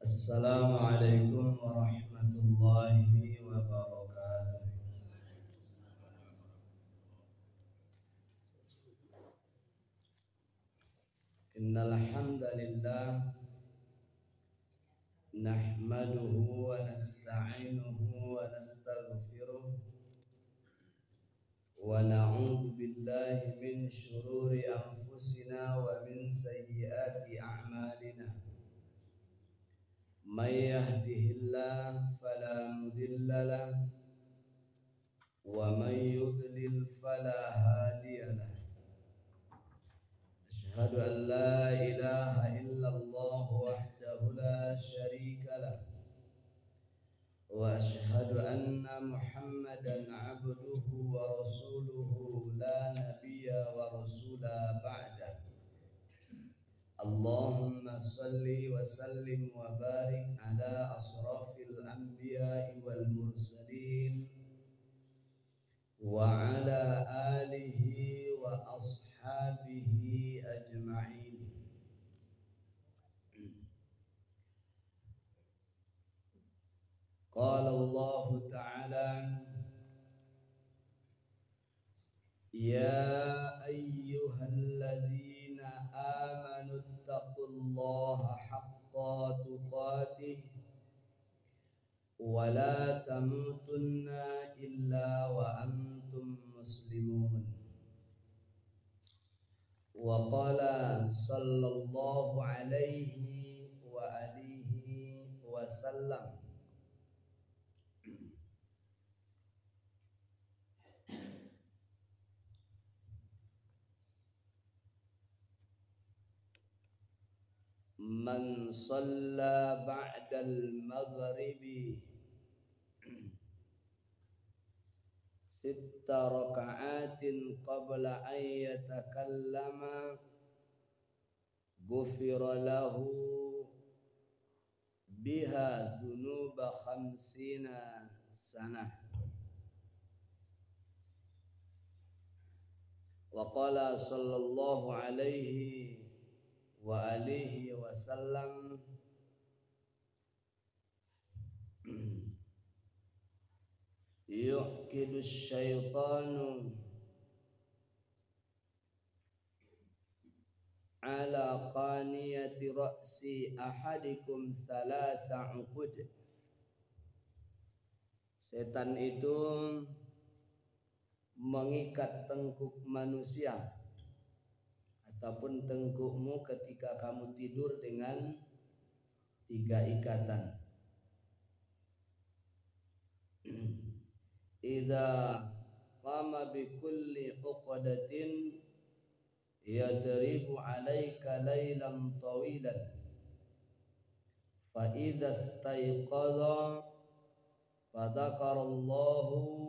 Assalamualaikum warahmatullahi wabarakatuh. Innal hamdalillah nahmaduhu wa nasta'inuhu wa nastaghfiruh wa na'udzu billahi min shururi anfusina wa min sayyiati a'malina. May yahdihillahu fala mudilla lahu wa may yudlil fala hadiya lahu. Asyhadu an la ilaha illallah wahdahu la syarika lah wa asyhadu anna Muhammadan abduhu wa rasuluhu la nabiyya wa rasula ba'da. Allahumma salli wa sallim wa barik ala asrafil anbiya'i wal mursalin wa ala alihi wa ashabihi ajma'in. Qala Allah Ta'ala ya ayyuhalladzina amanu taqullaha haqqa tuqatih wa la tamutunna illa wa antum muslimun. Wa qala sallallahu alaihi wa alihi wa sallam man shalla ba'dal maghribi sitta raka'atin qabla an yatakallama ghufira lahu biha dhunuba khamsina sanah. Wa qala sallallahu alaihi wa alihi wa sallam yu'kidu syaitanu ala qaniyati ra'si ahadikum thalatha uqud. Setan itu mengikat tengkuk manusia ataupun tengkukmu ketika kamu tidur dengan 3 ikatan. Idza qama bi kulli uqdatin yadribu 'alaika lailan tawilan fa idza istayqadha fadzakarallahu.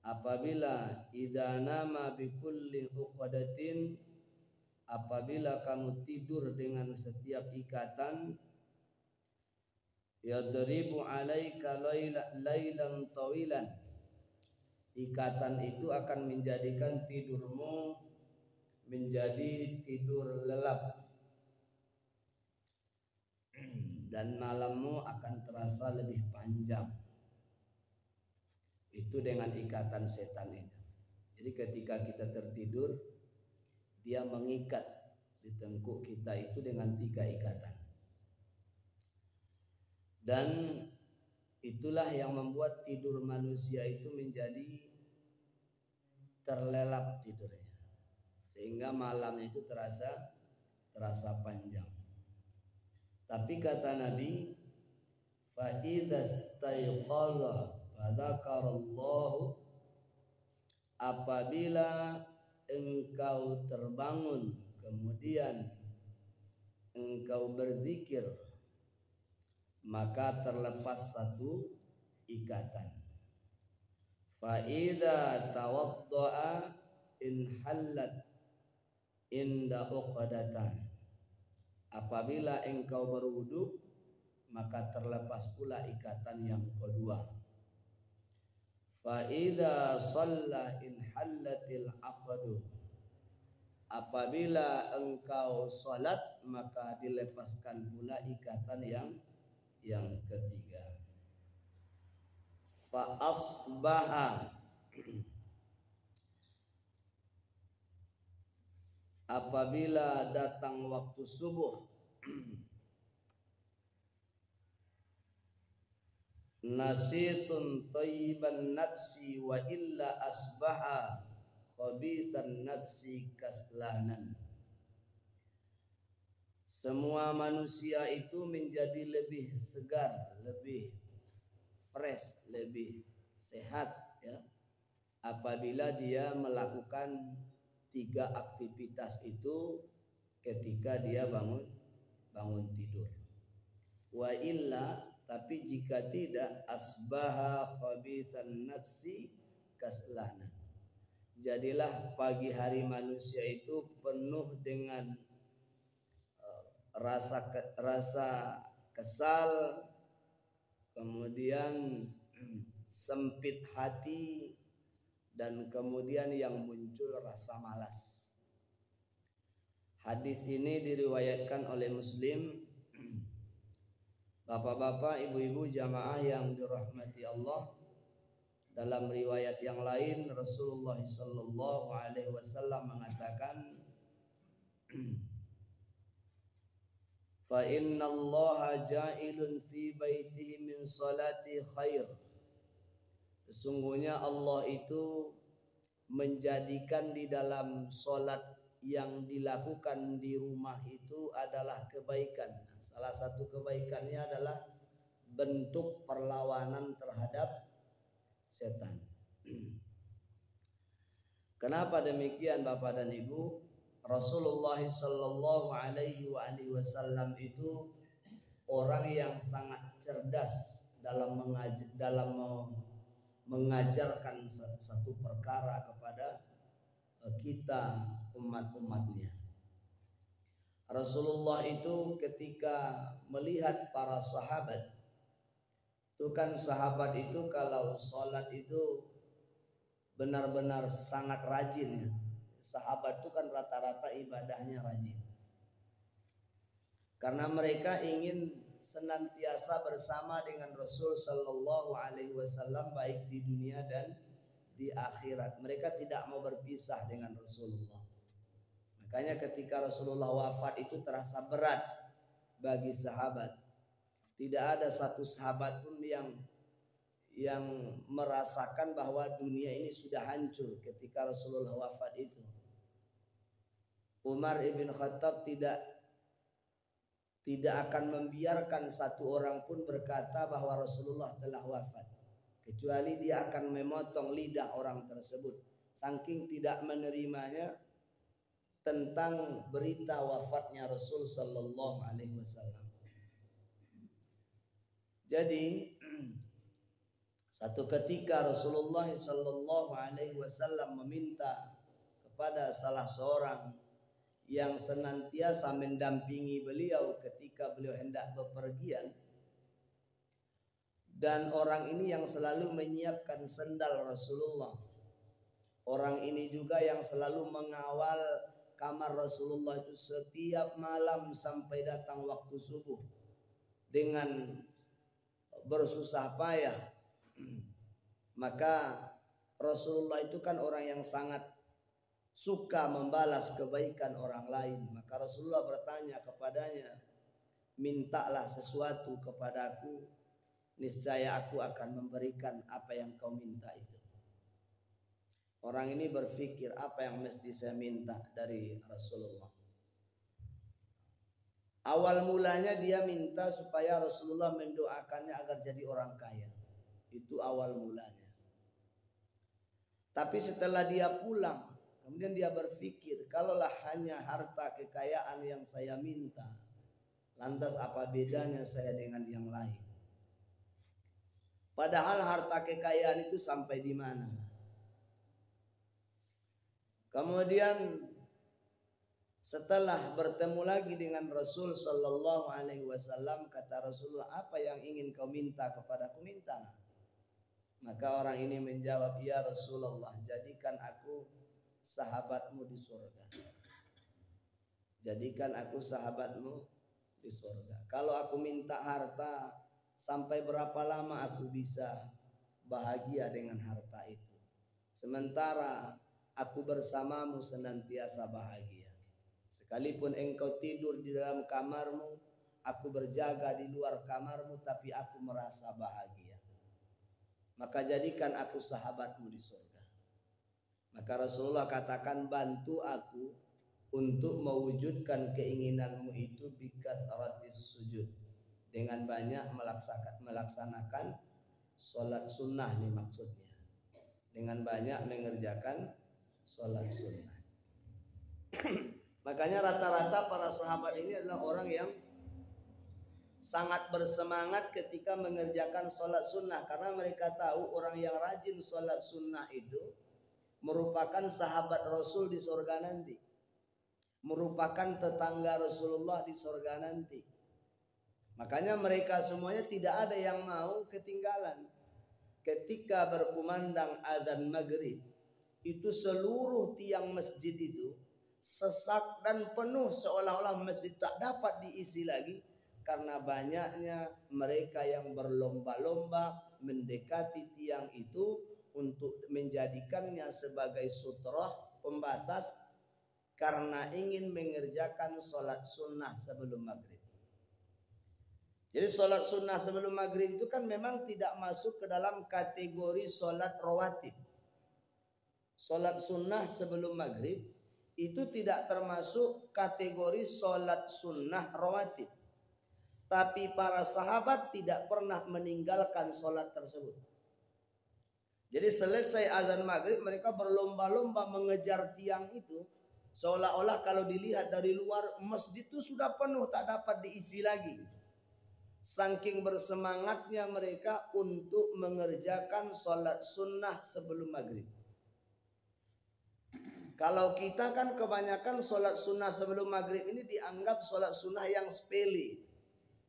Apabila idza nama bi kulli uqdatin, apabila kamu tidur dengan setiap ikatan, yadribu 'alaika lailan tawilan, ikatan itu akan menjadikan tidurmu menjadi tidur lelap dan malammu akan terasa lebih panjang. Itu dengan ikatan setan itu. Jadi ketika kita tertidur, dia mengikat di tengkuk kita itu dengan 3 ikatan. Dan itulah yang membuat tidur manusia itu menjadi terlelap tidurnya, sehingga malam itu terasa panjang. Tapi kata Nabi, fa idza stayqadha fadzakarallahu, apabila engkau terbangun kemudian engkau berzikir, maka terlepas 1 ikatan. Fa idza tawaddaa inhallat inda uqdatan, apabila engkau berwudu maka terlepas pula ikatan yang kedua. Fa idza shalla inhallatil aqdu, apabila engkau salat maka dilepaskan pula ikatan yang ketiga. Fa asbaha, apabila datang waktu subuh, nasitun thayyiban nafsi wa illa asbaha khabithan nafsi kaslanan. Semua manusia itu menjadi lebih segar, lebih fresh, lebih sehat ya, apabila dia melakukan 3 aktivitas itu ketika dia bangun tidur. Wa illa, tapi jika tidak, asbaha khabithan nafsi kaslanan. Jadilah pagi hari manusia itu penuh dengan rasa kesal, kemudian sempit hati, dan kemudian yang muncul rasa malas. Hadis ini diriwayatkan oleh Muslim. Bapak-bapak, ibu-ibu jamaah yang dirahmati Allah, dalam riwayat yang lain Rasulullah sallallahu alaihi wasallam mengatakan, fa innallaha ja'ilun fi baitihi min salati khair. Sesungguhnya Allah itu menjadikan di dalam salat yang dilakukan di rumah itu adalah kebaikan. Salah satu kebaikannya adalah bentuk perlawanan terhadap setan. Kenapa demikian Bapak dan Ibu? Rasulullah sallallahu alaihi wasallam itu orang yang sangat cerdas dalam mengajarkan satu perkara kepada kita umat-umatnya. Rasulullah itu ketika melihat para sahabat, itu kan sahabat itu kalau sholat itu benar-benar sangat rajin ya. Sahabat itu kan rata-rata ibadahnya rajin, karena mereka ingin senantiasa bersama dengan Rasul sallallahu alaihi wasallam baik di dunia dan di akhirat. Mereka tidak mau berpisah dengan Rasulullah. Makanya ketika Rasulullah wafat itu terasa berat bagi sahabat. Tidak ada satu sahabat pun yang merasakan bahwa dunia ini sudah hancur ketika Rasulullah wafat itu. Umar ibn Khattab tidak akan membiarkan satu orang pun berkata bahwa Rasulullah telah wafat, kecuali dia akan memotong lidah orang tersebut, saking tidak menerimanya tentang berita wafatnya Rasul sallallahu alaihi wasallam. Jadi satu ketika Rasulullah sallallahu alaihi wasallam meminta kepada salah seorang yang senantiasa mendampingi beliau ketika beliau hendak bepergian, dan orang ini yang selalu menyiapkan sendal Rasulullah. Orang ini juga yang selalu mengawal kamar Rasulullah itu setiap malam sampai datang waktu subuh dengan bersusah payah. Maka Rasulullah itu kan orang yang sangat suka membalas kebaikan orang lain. Maka Rasulullah bertanya kepadanya, mintalah sesuatu kepadaku, niscaya aku akan memberikan apa yang kau minta itu. Orang ini berpikir, apa yang mesti saya minta dari Rasulullah. Awal mulanya dia minta supaya Rasulullah mendoakannya agar jadi orang kaya. Itu awal mulanya. Tapi setelah dia pulang, kemudian dia berpikir, kalaulah hanya harta kekayaan yang saya minta, lantas apa bedanya saya dengan yang lain? Padahal harta kekayaan itu sampai di mana? Kemudian setelah bertemu lagi dengan Rasul sallallahu alaihi wasallam, kata Rasulullah, apa yang ingin kau minta kepadaku? Mintalah. Maka orang ini menjawab, ya Rasulullah, jadikan aku sahabatmu di surga. jadikan aku sahabatmu di surga. Kalau aku minta harta, sampai berapa lama aku bisa bahagia dengan harta itu? Sementara aku bersamamu senantiasa bahagia. Sekalipun engkau tidur di dalam kamarmu, aku berjaga di luar kamarmu, tapi aku merasa bahagia. Maka jadikan aku sahabatmu di surga. Maka Rasulullah katakan, bantu aku untuk mewujudkan keinginanmu itu bikathratis sujud, dengan banyak melaksanakan sholat sunnah nih maksudnya. Dengan banyak mengerjakan sholat sunnah. Makanya rata-rata para sahabat ini adalah orang yang sangat bersemangat ketika mengerjakan sholat sunnah, karena mereka tahu orang yang rajin sholat sunnah itu merupakan sahabat Rasul di surga nanti, merupakan tetangga Rasulullah di surga nanti. Makanya mereka semuanya tidak ada yang mau ketinggalan. Ketika berkumandang adzan maghrib, itu seluruh tiang masjid itu sesak dan penuh, seolah-olah masjid tak dapat diisi lagi, karena banyaknya mereka yang berlomba-lomba mendekati tiang itu untuk menjadikannya sebagai sutrah pembatas, karena ingin mengerjakan sholat sunnah sebelum maghrib. Jadi sholat sunnah sebelum maghrib itu kan memang tidak masuk ke dalam kategori sholat rawatib. Sholat sunnah sebelum maghrib itu tidak termasuk kategori sholat sunnah rawatib. Tapi para sahabat tidak pernah meninggalkan sholat tersebut. Jadi selesai azan maghrib mereka berlomba-lomba mengejar tiang itu, seolah-olah kalau dilihat dari luar masjid itu sudah penuh, tak dapat diisi lagi. Saking bersemangatnya mereka untuk mengerjakan sholat sunnah sebelum maghrib. Kalau kita kan kebanyakan sholat sunnah sebelum maghrib ini dianggap sholat sunnah yang sepele,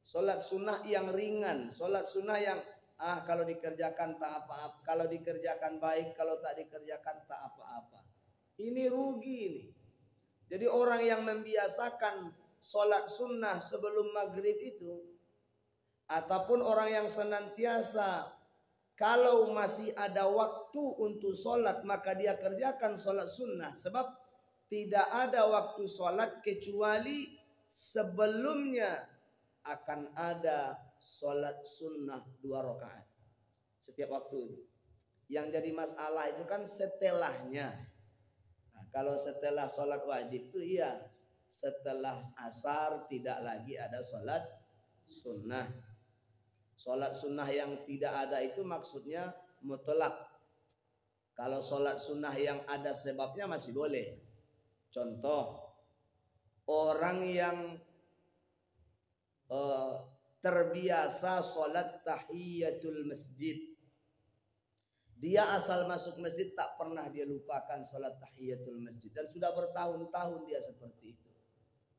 sholat sunnah yang ringan, sholat sunnah yang kalau dikerjakan tak apa-apa, kalau dikerjakan baik, kalau tak dikerjakan tak apa-apa. Ini rugi ini. Jadi orang yang membiasakan sholat sunnah sebelum maghrib itu, ataupun orang yang senantiasa kalau masih ada waktu untuk sholat maka dia kerjakan sholat sunnah, sebab tidak ada waktu sholat kecuali sebelumnya akan ada sholat sunnah 2 rakaat setiap waktu. Yang jadi masalah itu kan setelahnya. Nah, kalau setelah sholat wajib itu iya, setelah asar tidak lagi ada sholat sunnah. Sholat sunnah yang tidak ada itu maksudnya mutlak. Kalau sholat sunnah yang ada sebabnya masih boleh. Contoh, orang yang terbiasa sholat tahiyatul masjid, dia asal masuk masjid tak pernah dia lupakan sholat tahiyatul masjid, dan sudah bertahun-tahun dia seperti itu.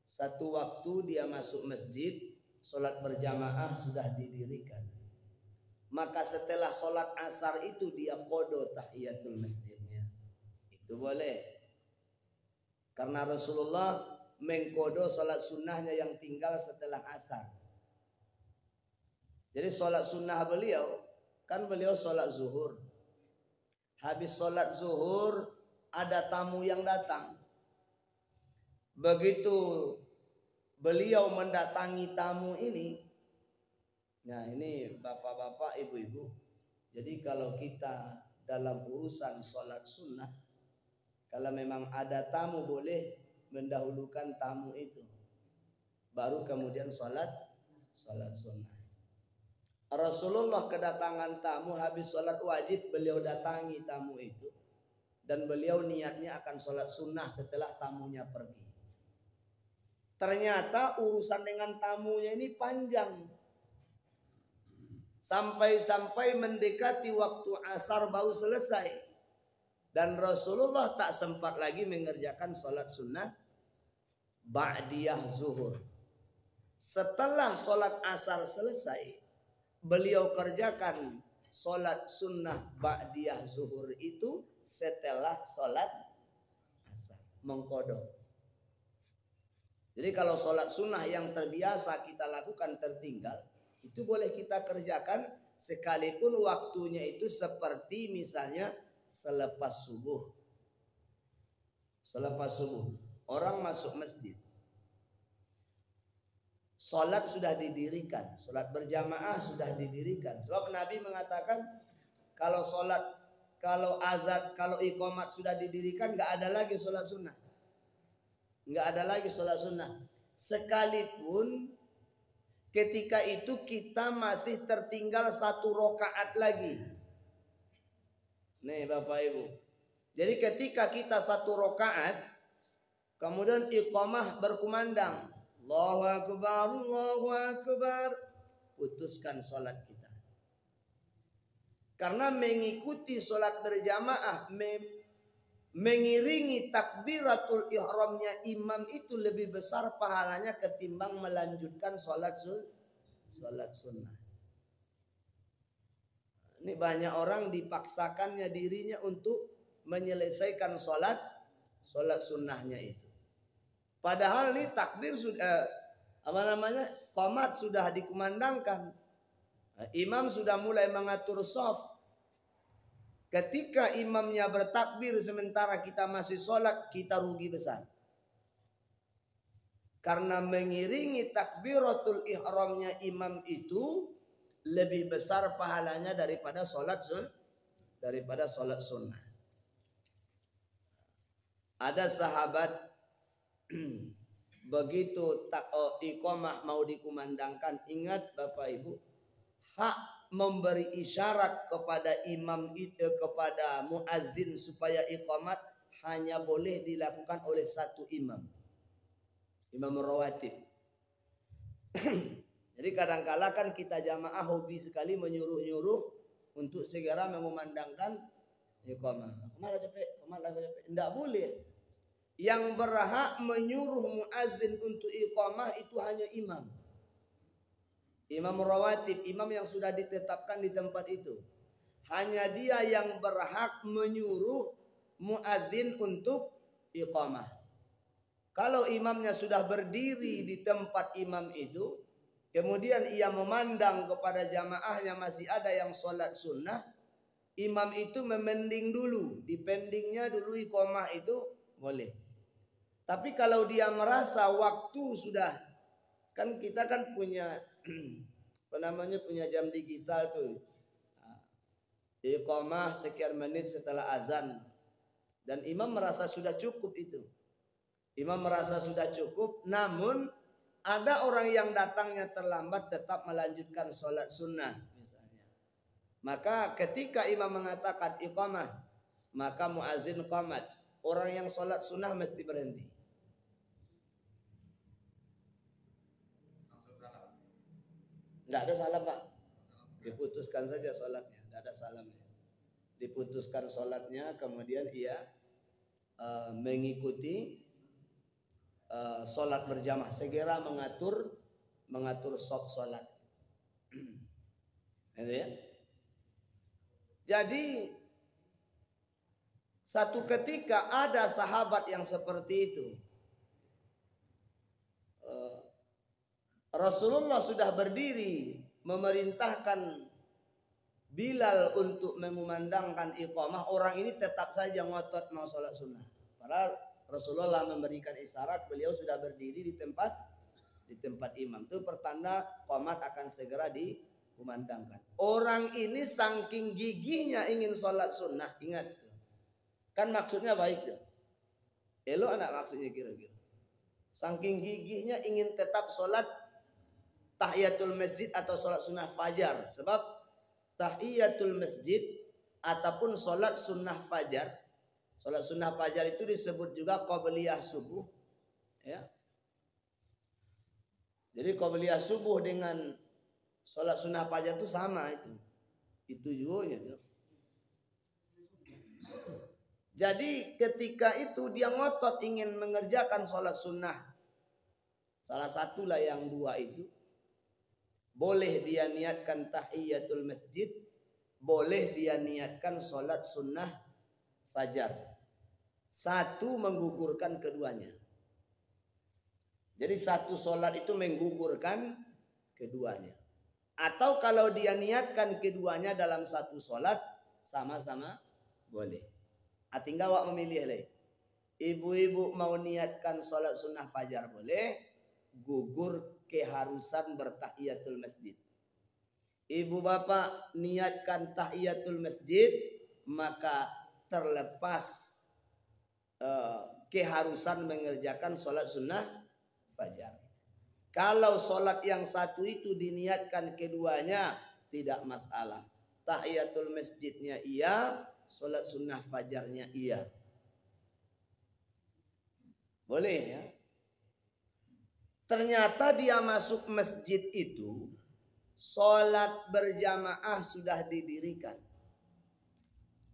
Satu waktu dia masuk masjid, sholat berjamaah sudah didirikan, maka setelah sholat asar itu dia qada tahiyatul masjidnya, itu boleh, karena Rasulullah mengqada sholat sunnahnya yang tinggal setelah asar. Jadi sholat sunnah beliau kan beliau sholat zuhur, habis sholat zuhur ada tamu yang datang. Begitu beliau mendatangi tamu ini, nah ini bapak-bapak, ibu-ibu, jadi kalau kita dalam urusan sholat sunnah, kalau memang ada tamu boleh mendahulukan tamu itu, baru kemudian sholat sunnah. Rasulullah kedatangan tamu, habis sholat wajib beliau datangi tamu itu, dan beliau niatnya akan sholat sunnah setelah tamunya pergi. Ternyata urusan dengan tamunya ini panjang, sampai mendekati waktu asar baru selesai, dan Rasulullah tak sempat lagi mengerjakan sholat sunnah ba'diyah zuhur. Setelah sholat asar selesai, beliau kerjakan sholat sunnah ba'diyah zuhur itu setelah sholat asar, mengqada. Jadi kalau sholat sunnah yang terbiasa kita lakukan tertinggal, itu boleh kita kerjakan sekalipun waktunya itu seperti misalnya selepas subuh. Selepas subuh, orang masuk masjid. Sholat sudah didirikan, sholat berjamaah sudah didirikan. Sebab Nabi mengatakan kalau sholat, kalau azan, kalau iqamat sudah didirikan, nggak ada lagi sholat sunnah. Nggak ada lagi sholat sunnah. Sekalipun ketika itu kita masih tertinggal 1 rakaat lagi. Nih Bapak Ibu. Jadi ketika kita 1 rakaat, kemudian iqamah berkumandang. Allahu Akbar, Allahu Akbar. Putuskan sholat kita. Karena mengikuti sholat berjamaah, mengiringi takbiratul ihramnya imam itu lebih besar pahalanya ketimbang melanjutkan sholat sunnah. Ini banyak orang dipaksakannya dirinya untuk menyelesaikan sholat sunnahnya itu. Padahal nih takbir sudah qomat sudah dikumandangkan. Imam sudah mulai mengatur shaf. Ketika imamnya bertakbir sementara kita masih sholat, kita rugi besar. Karena mengiringi takbiratul ihramnya imam itu lebih besar pahalanya daripada sholat sunnah. Ada sahabat begitu iqamah mau dikumandangkan, ingat Bapak Ibu, hak memberi isyarat kepada imam itu, kepada muazzin supaya iqamat hanya boleh dilakukan oleh 1 imam rawatib. Jadi kadang-kala kan kita jamaah hobi sekali menyuruh-nyuruh untuk segera mengumandangkan iqamah. Kemana capek? Tidak boleh. Yang berhak menyuruh muazzin untuk iqamah itu hanya imam. Imam rawatib, imam yang sudah ditetapkan di tempat itu. Hanya dia yang berhak menyuruh muazzin untuk iqamah. Kalau imamnya sudah berdiri di tempat imam itu, kemudian ia memandang kepada jamaahnya masih ada yang sholat sunnah, imam itu memending dulu, dipendingnya dulu iqamah itu boleh. Tapi kalau dia merasa waktu sudah, kan kita kan punya punya jam digital tuh. Iqamah sekian menit setelah azan. Dan imam merasa sudah cukup itu. Imam merasa sudah cukup, namun ada orang yang datangnya terlambat tetap melanjutkan sholat sunnah misalnya. Maka ketika imam mengatakan iqamah, maka muazzin qamat. Orang yang sholat sunnah mesti berhenti. Tidak ada salam Pak. Diputuskan saja sholatnya. Tidak ada salamnya. Diputuskan sholatnya, kemudian ia mengikuti sholat berjamaah. Segera mengatur sholat. Ya. Jadi satu ketika ada sahabat yang seperti itu. Rasulullah sudah berdiri memerintahkan Bilal untuk mengumandangkan iqamah. Orang ini tetap saja ngotot mau sholat sunnah. Padahal Rasulullah memberikan isyarat, beliau sudah berdiri di tempat imam. Itu pertanda qomat akan segera dikumandangkan. Orang ini saking gigihnya ingin sholat sunnah. Ingat, kan maksudnya baik tuh. Elok anak maksudnya kira-kira. Saking gigihnya ingin tetap sholat tahiyatul masjid atau sholat sunnah fajar. Sebab tahiyatul masjid ataupun sholat sunnah fajar, sholat sunnah fajar itu disebut juga qabliyah subuh, ya. Jadi qabliyah subuh dengan sholat sunnah fajar itu sama itu juga. Jadi ketika itu dia ngotot ingin mengerjakan sholat sunnah, salah satulah yang 2 itu. Boleh dia niatkan tahiyatul masjid, boleh dia niatkan sholat sunnah fajar. Satu menggugurkan keduanya. Jadi satu sholat itu menggugurkan keduanya. Atau kalau dia niatkan keduanya dalam satu sholat, sama-sama boleh. Tinggal awak memilih leh. Ibu-ibu mau niatkan sholat sunnah fajar boleh, gugur keharusan bertahiyatul masjid. Ibu bapak niatkan tahiyatul masjid, maka terlepas keharusan mengerjakan sholat sunnah fajar. Kalau sholat yang satu itu diniatkan keduanya, tidak masalah. Tahiyatul masjidnya iya, sholat sunnah fajarnya iya. Boleh ya. Ternyata dia masuk masjid itu, sholat berjamaah sudah didirikan.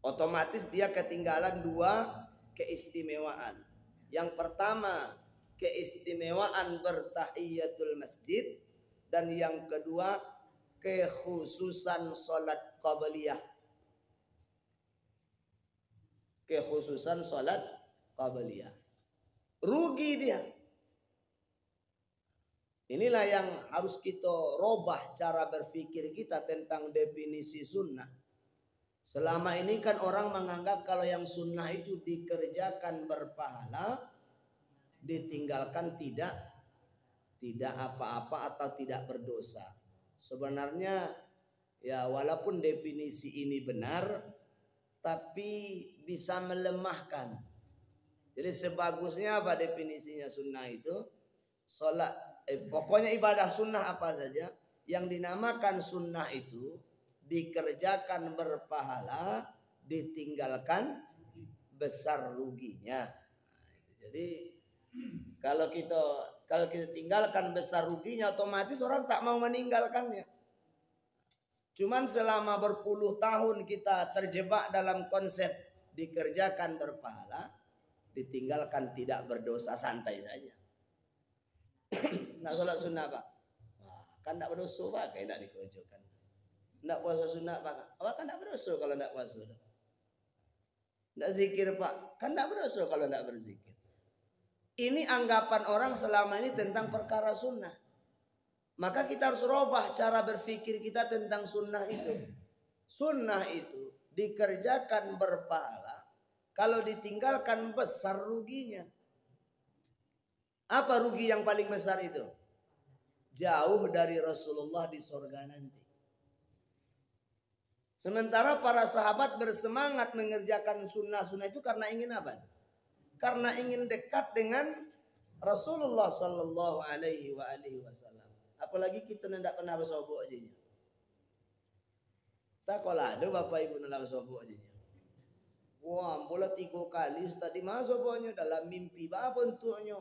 Otomatis dia ketinggalan dua keistimewaan. Yang pertama, keistimewaan bertahiyatul masjid, dan yang kedua kekhususan sholat qabliyah. Kekhususan sholat qabliyah. Rugi dia. Inilah yang harus kita robah cara berpikir kita tentang definisi sunnah. Selama ini kan orang menganggap kalau yang sunnah itu dikerjakan berpahala, ditinggalkan tidak apa-apa atau tidak berdosa. Sebenarnya ya walaupun definisi ini benar, tapi bisa melemahkan. Jadi sebagusnya apa definisinya sunnah itu? Pokoknya ibadah sunnah apa saja yang dinamakan sunnah itu dikerjakan berpahala, ditinggalkan besar ruginya. Jadi kalau kita tinggalkan besar ruginya, otomatis orang tak mau meninggalkannya. Cuman selama berpuluh tahun kita terjebak dalam konsep dikerjakan berpahala, ditinggalkan tidak berdosa, santai saja. Nak sholat sunnah pak, kan tak berdosa pak, kayak tak dikerjakan. Nak puasa sunnah pak, awak kan tak berdosa kalau nak puasa. Nak zikir pak, kan tak berdosa kalau nak berzikir. Ini anggapan orang selama ini tentang perkara sunnah. Maka kita harus robah cara berpikir kita tentang sunnah itu. Sunnah itu dikerjakan berpahala, kalau ditinggalkan besar ruginya. Apa rugi yang paling besar itu? Jauh dari Rasulullah di sorga nanti. Sementara para sahabat bersemangat mengerjakan sunnah-sunnah itu karena ingin apa? Karena ingin dekat dengan Rasulullah sallallahu alaihi wasallam. Apalagi kita tidak pernah bersobok aja. Tak kalah ada bapak ibu nak bersobok aja. Wah, bola 3 kali tadi masuk bawahnya dalam mimpi. Apa bentuknya?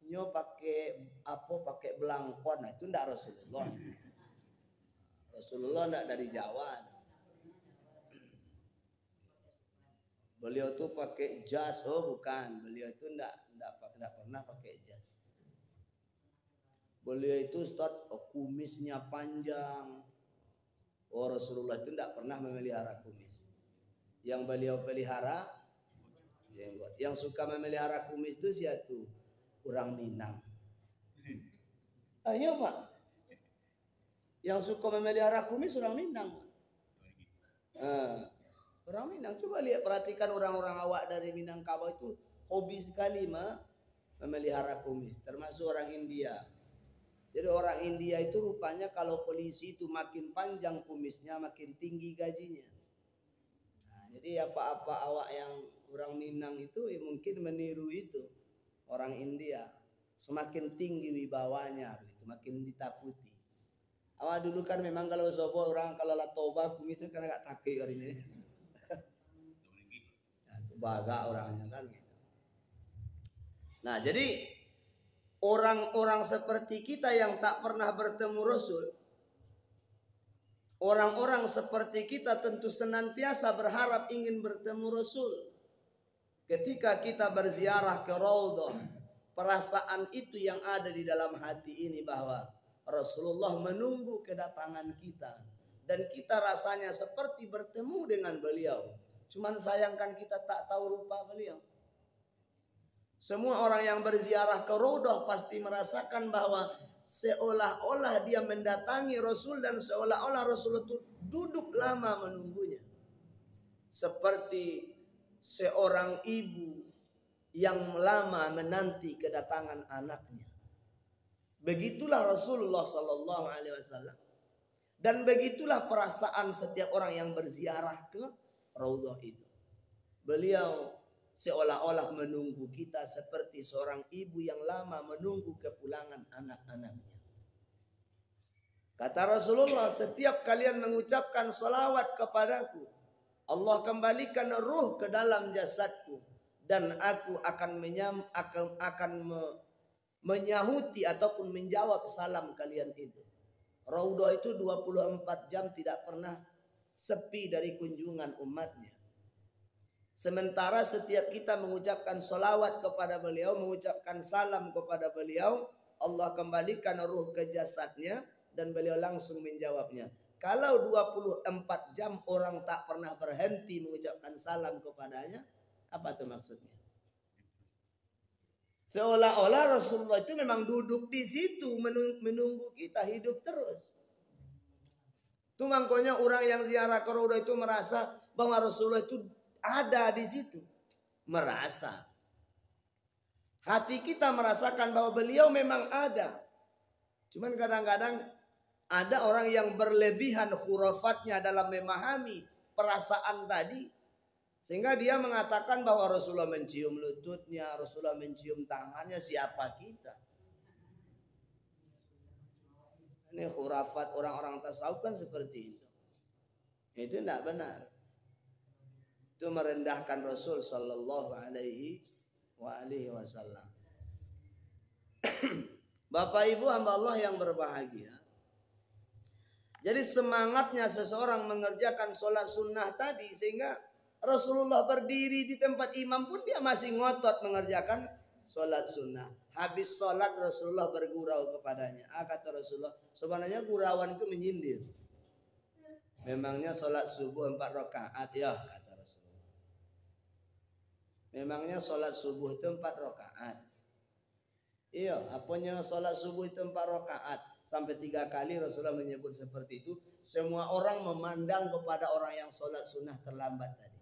Nyo pakai apa? Pakai belangkon. Nah, itu ndak Rasulullah. Rasulullah ndak dari Jawa. Beliau tuh pakai jas, oh bukan. Beliau itu ndak pernah pakai jas. Beliau itu Ustaz, kumisnya panjang. Oh Rasulullah itu ndak pernah memelihara kumis. Yang beliau pelihara jenggot. Yang suka memelihara kumis itu siapa? Orang Minang. Ayo pak. Yang suka memelihara kumis orang Minang. Orang Minang, coba lihat perhatikan orang-orang awak dari Minangkabau itu hobi sekali memelihara kumis, termasuk orang India. Jadi orang India itu rupanya kalau polisi itu makin panjang kumisnya makin tinggi gajinya. Nah, jadi apa-apa awak yang orang Minang itu mungkin meniru itu orang India. Semakin tinggi wibawanya, itu makin ditakuti. Awak dulu kan memang kalau sobo orang kalau la toba kumisnya kan agak takut hari ini. Baga orangnya kan gitu. Nah jadi orang-orang seperti kita yang tak pernah bertemu Rasul, orang-orang seperti kita tentu senantiasa berharap ingin bertemu Rasul. Ketika kita berziarah ke Raudhah, perasaan itu yang ada di dalam hati ini bahwa Rasulullah menunggu kedatangan kita, dan kita rasanya seperti bertemu dengan beliau. Cuman sayangkan kita tak tahu rupa beliau. Semua orang yang berziarah ke Raudhah pasti merasakan bahwa seolah-olah dia mendatangi Rasul dan seolah-olah Rasul itu duduk lama menunggunya. Seperti seorang ibu yang lama menanti kedatangan anaknya. Begitulah Rasulullah Sallallahu Alaihi Wasallam. Dan begitulah perasaan setiap orang yang berziarah ke Raudhah itu. Beliau seolah-olah menunggu kita seperti seorang ibu yang lama menunggu kepulangan anak-anaknya. Kata Rasulullah, setiap kalian mengucapkan salawat kepadaku, Allah kembalikan ruh ke dalam jasadku dan aku akan menyahuti ataupun menjawab salam kalian itu. Raudhah itu 24 jam tidak pernah sepi dari kunjungan umatnya. Sementara setiap kita mengucapkan salawat kepada beliau, mengucapkan salam kepada beliau, Allah kembalikan ruh ke jasadnya dan beliau langsung menjawabnya. Kalau 24 jam orang tak pernah berhenti mengucapkan salam kepadanya, apa itu maksudnya? Seolah-olah Rasulullah itu memang duduk di situ menunggu kita hidup terus. Itu makanya orang yang ziarah ke Raudhah itu merasa bahwa Rasulullah itu ada di situ. Merasa. Hati kita merasakan bahwa beliau memang ada. Cuman kadang-kadang ada orang yang berlebihan khurafatnya dalam memahami perasaan tadi. Sehingga dia mengatakan bahwa Rasulullah mencium lututnya, Rasulullah mencium tangannya, siapa kita? Ini khurafat orang-orang tasawuf kan seperti itu. Itu tidak benar. Itu merendahkan Rasul Sallallahu Alaihi Wasallam. Bapak Ibu hamba Allah yang berbahagia. Jadi semangatnya seseorang mengerjakan sholat sunnah tadi sehingga Rasulullah berdiri di tempat imam pun dia masih ngotot mengerjakan sholat sunnah. Habis sholat Rasulullah bergurau kepadanya. Kata Rasulullah, sebenarnya gurauan itu menyindir. Memangnya sholat subuh 4 rakaat ya, kata Rasulullah. Memangnya sholat subuh itu 4 rakaat. Iya, apanya sholat subuh itu 4 rakaat. Sampai 3 kali Rasulullah menyebut seperti itu. Semua orang memandang kepada orang yang sholat sunnah terlambat tadi.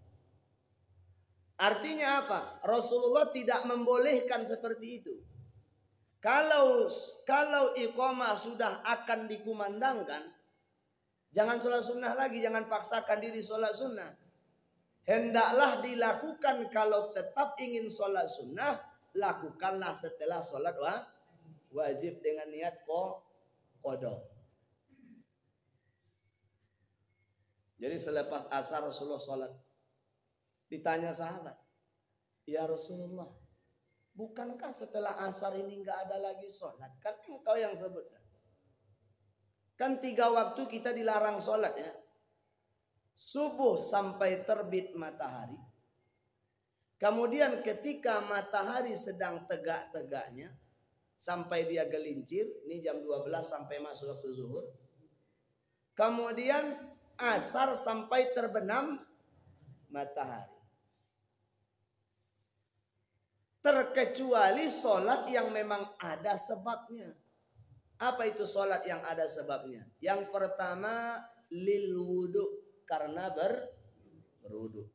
Artinya apa? Rasulullah tidak membolehkan seperti itu. Kalau iqamah sudah akan dikumandangkan, jangan sholat sunnah lagi, jangan paksakan diri sholat sunnah. Hendaklah dilakukan kalau tetap ingin sholat sunnah, lakukanlah setelah sholat wajib dengan niat qada. Jadi selepas asar Rasulullah sholat. Ditanya sahabat, ya Rasulullah, bukankah setelah asar ini nggak ada lagi sholat? Kan engkau yang sebutkan. Kan 3 waktu kita dilarang sholat ya. Subuh sampai terbit matahari. Kemudian ketika matahari sedang tegak-tegaknya, sampai dia gelincir, ini jam 12 sampai masuk waktu zuhur. Kemudian asar sampai terbenam matahari. Terkecuali sholat yang memang ada sebabnya. Apa itu sholat yang ada sebabnya? Yang pertama lil wudu, karena berwudu.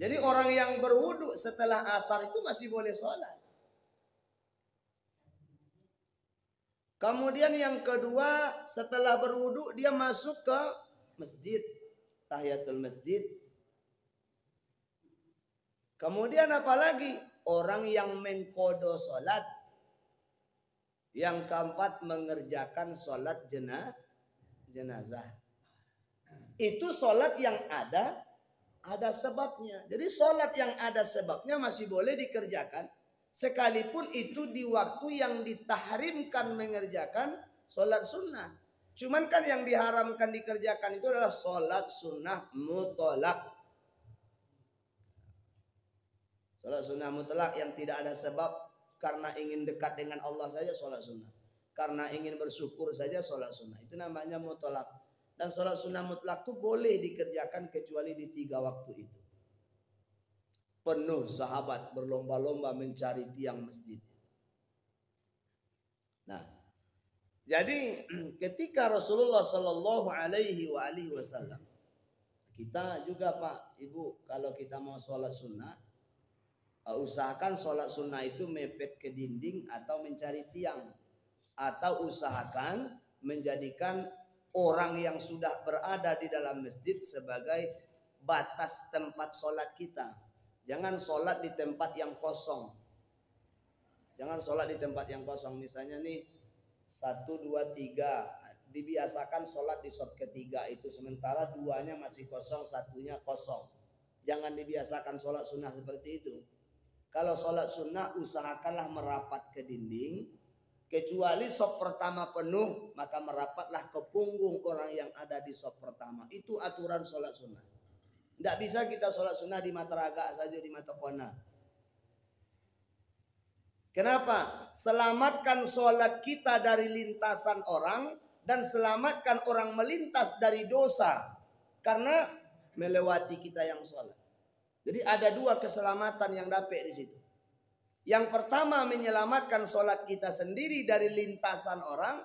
Jadi orang yang berwudu setelah asar itu masih boleh sholat. Kemudian yang kedua, setelah berwudu dia masuk ke masjid, tahiyatul masjid. Kemudian apalagi? Orang yang mengqadha sholat. Yang keempat, mengerjakan sholat jenazah. Itu sholat yang ada sebabnya. Jadi sholat yang ada sebabnya masih boleh dikerjakan. Sekalipun itu di waktu yang ditahrimkan mengerjakan sholat sunnah. Cuman kan yang diharamkan dikerjakan itu adalah sholat sunnah mutlak. Sholat sunnah mutlak yang tidak ada sebab, karena ingin dekat dengan Allah saja sholat sunnah. Karena ingin bersyukur saja sholat sunnah. Itu namanya mutlak. Dan sholat sunnah mutlak itu boleh dikerjakan kecuali di 3 waktu itu. penuh sahabat berlomba-lomba mencari tiang masjid. Nah, jadi ketika Rasulullah Shallallahu Alaihi Wasallam, kita juga Pak Ibu kalau kita mau sholat sunnah, usahakan sholat sunnah itu mepet ke dinding atau mencari tiang, atau usahakan menjadikan orang yang sudah berada di dalam masjid sebagai batas tempat sholat kita. Jangan sholat di tempat yang kosong. Jangan sholat di tempat yang kosong. Misalnya nih 1, 2, 3 dibiasakan sholat di shot ketiga itu, sementara duanya masih kosong, satunya kosong. Jangan dibiasakan sholat sunnah seperti itu. Kalau sholat sunnah usahakanlah merapat ke dinding. Kecuali shot pertama penuh, maka merapatlah ke punggung orang yang ada di shot pertama. Itu aturan sholat sunnah. Tidak bisa kita sholat sunnah di mata raga saja, di mata kona. Kenapa? Selamatkan sholat kita dari lintasan orang dan selamatkan orang melintas dari dosa karena melewati kita yang sholat. Jadi ada dua keselamatan yang dapat di situ. Yang pertama menyelamatkan sholat kita sendiri dari lintasan orang,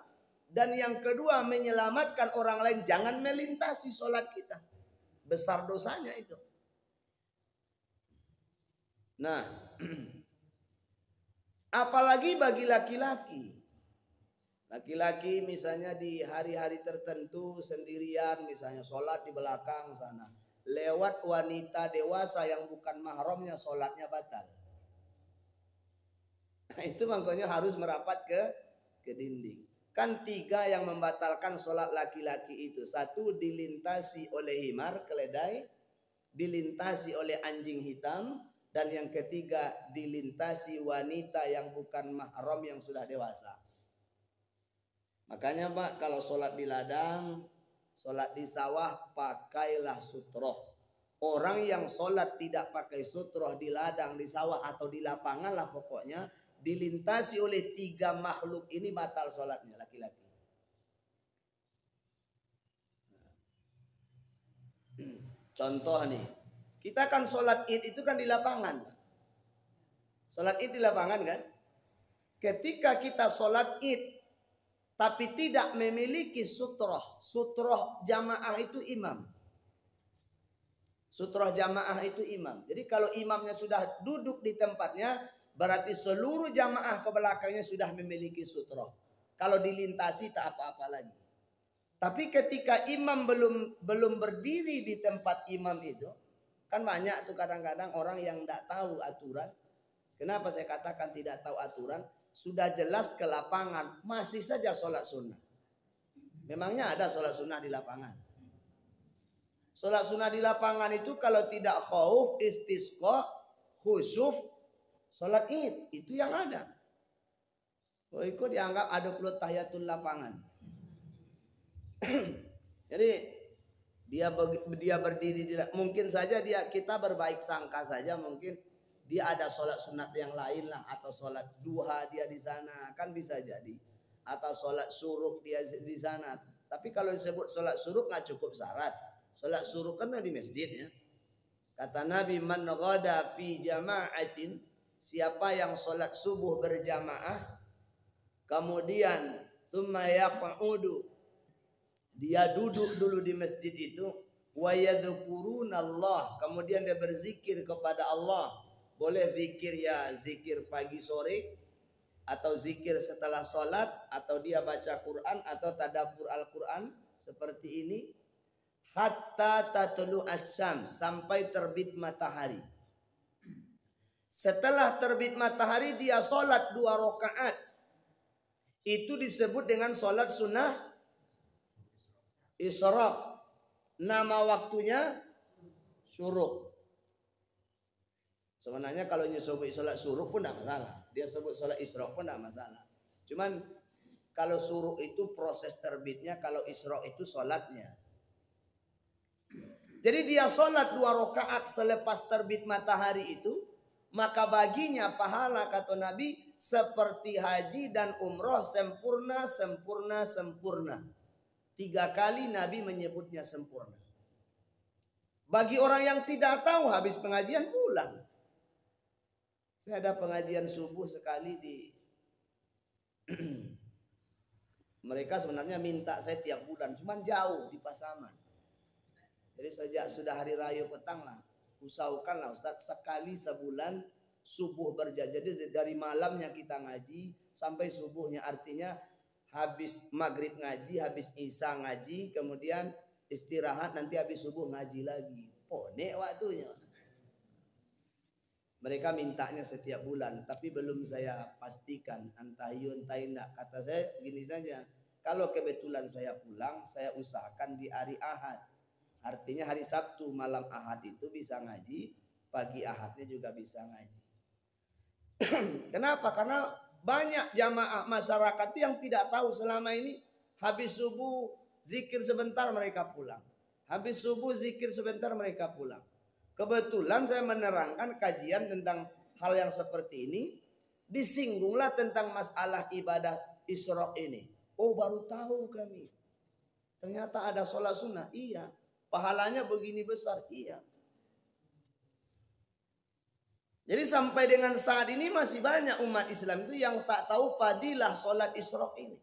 dan yang kedua menyelamatkan orang lain jangan melintasi sholat kita. Besar dosanya itu. Nah, apalagi bagi laki-laki. Laki-laki misalnya di hari-hari tertentu sendirian, misalnya sholat di belakang sana. Lewat wanita dewasa yang bukan mahramnya, sholatnya batal. Nah, itu makanya harus merapat ke dinding. Kan 3 yang membatalkan sholat laki-laki itu. 1, dilintasi oleh himar, keledai. Dilintasi oleh anjing hitam. Dan yang ketiga, dilintasi wanita yang bukan mahram yang sudah dewasa. Makanya Pak, kalau sholat di ladang, sholat di sawah, pakailah sutroh. Orang yang sholat tidak pakai sutroh di ladang, di sawah, atau di lapangan lah pokoknya, dilintasi oleh 3 makhluk ini batal sholatnya laki-laki. Contoh nih, kita kan sholat id itu kan di lapangan. Sholat id di lapangan kan. Ketika kita sholat id tapi tidak memiliki sutroh. Sutroh jamaah itu imam. Sutroh jamaah itu imam. Jadi kalau imamnya sudah duduk di tempatnya, berarti seluruh jamaah ke belakangnya sudah memiliki sutroh. Kalau dilintasi tak apa-apa lagi. Tapi ketika imam belum berdiri di tempat imam itu, kan banyak tuh kadang-kadang orang yang tidak tahu aturan. Kenapa saya katakan tidak tahu aturan? Sudah jelas ke lapangan, masih saja sholat sunnah. Memangnya ada sholat sunnah di lapangan? Sholat sunnah di lapangan itu kalau tidak khauf, istisqa, khusuf, sholat id, itu yang ada. Oh, itu dianggap ada puluh tahiyatul lapangan. Jadi dia berdiri di, mungkin saja kita berbaik sangka saja, mungkin dia ada sholat sunat yang lain lah, atau sholat duha dia di sana, kan bisa jadi, atau sholat suruk dia di sana. Tapi kalau disebut sholat suruk nggak cukup syarat. Sholat suruk kan di masjid ya. Kata Nabi, man ghada fi jama'atin, siapa yang sholat subuh berjamaah, kemudian thumma yaq'udu, dia duduk dulu di masjid itu, wa yadhkurunallah, kemudian dia berzikir kepada Allah. Boleh zikir ya, zikir pagi sore, atau zikir setelah sholat, atau dia baca Quran atau tadabbur Al-Quran seperti ini. Hatta tatlu as-syams, sampai terbit matahari. Setelah terbit matahari dia sholat 2 rakaat. Itu disebut dengan sholat sunnah isyraq. Nama waktunya syuruk. Sebenarnya kalau nyebut sholat syuruk pun tidak masalah. Dia sebut sholat isyraq pun tidak masalah. Cuman kalau syuruk itu proses terbitnya, kalau isyraq itu sholatnya. Jadi dia sholat 2 rakaat selepas terbit matahari itu, maka baginya pahala kata Nabi seperti haji dan umroh, sempurna, sempurna, sempurna. 3 kali Nabi menyebutnya sempurna. Bagi orang yang tidak tahu, habis pengajian pulang. Saya ada pengajian subuh sekali di mereka sebenarnya minta saya tiap bulan, cuman jauh di Pasaman. Jadi sejak sudah hari raya petang lah, usahakanlah Ustadz sekali sebulan subuh berjamaah. Jadi dari malamnya kita ngaji sampai subuhnya, artinya habis maghrib ngaji, habis isya ngaji, kemudian istirahat, nanti habis subuh ngaji lagi. Ponek waktunya. Mereka mintanya setiap bulan, tapi belum saya pastikan entah yun entah tidak. Kata saya gini saja, kalau kebetulan saya pulang, saya usahakan di hari Ahad. Artinya hari Sabtu malam Ahad itu bisa ngaji, pagi Ahadnya juga bisa ngaji. Kenapa? Karena banyak jamaah masyarakat yang tidak tahu selama ini habis subuh zikir sebentar mereka pulang. Habis subuh zikir sebentar mereka pulang. Kebetulan saya menerangkan kajian tentang hal yang seperti ini, disinggunglah tentang masalah ibadah Isra ini. Oh, baru tahu kami. Ternyata ada sholat sunnah. Iya. Pahalanya begini besar. Iya. Jadi sampai dengan saat ini masih banyak umat Islam itu yang tak tahu fadilah sholat Isra ini.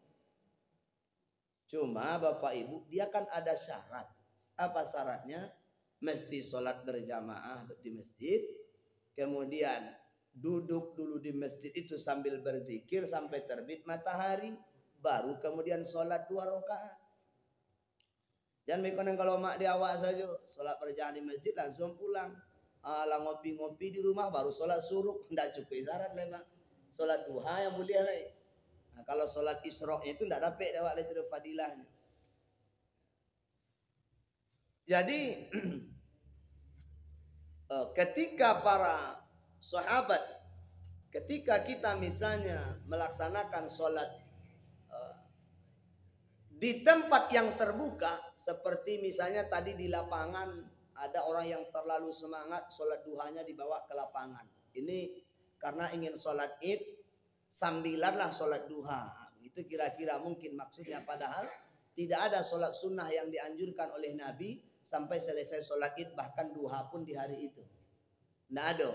Cuma Bapak Ibu, dia kan ada syarat. Apa syaratnya? Mesti sholat berjamaah di masjid, kemudian duduk dulu di masjid itu sambil berzikir sampai terbit matahari, baru kemudian sholat 2 rakaat. Jangan mikirkan kalau mak di awak saja sholat berjamaah di masjid langsung pulang, ala ngopi-ngopi di rumah baru sholat suruh, tidak cukup syarat lemak. Sholat duha yang mulia lah. Nah, kalau sholat Isra itu tidak dapat lewat itu fadilahnya. Jadi ketika para sahabat, ketika kita misalnya melaksanakan sholat di tempat yang terbuka, seperti misalnya tadi di lapangan ada orang yang terlalu semangat sholat duhanya dibawa ke lapangan. Ini karena ingin sholat id, sambilanlah sholat duha. Itu kira-kira mungkin maksudnya, padahal tidak ada sholat sunnah yang dianjurkan oleh Nabi sampai selesai sholat id, bahkan duha pun di hari itu. Tidak ada.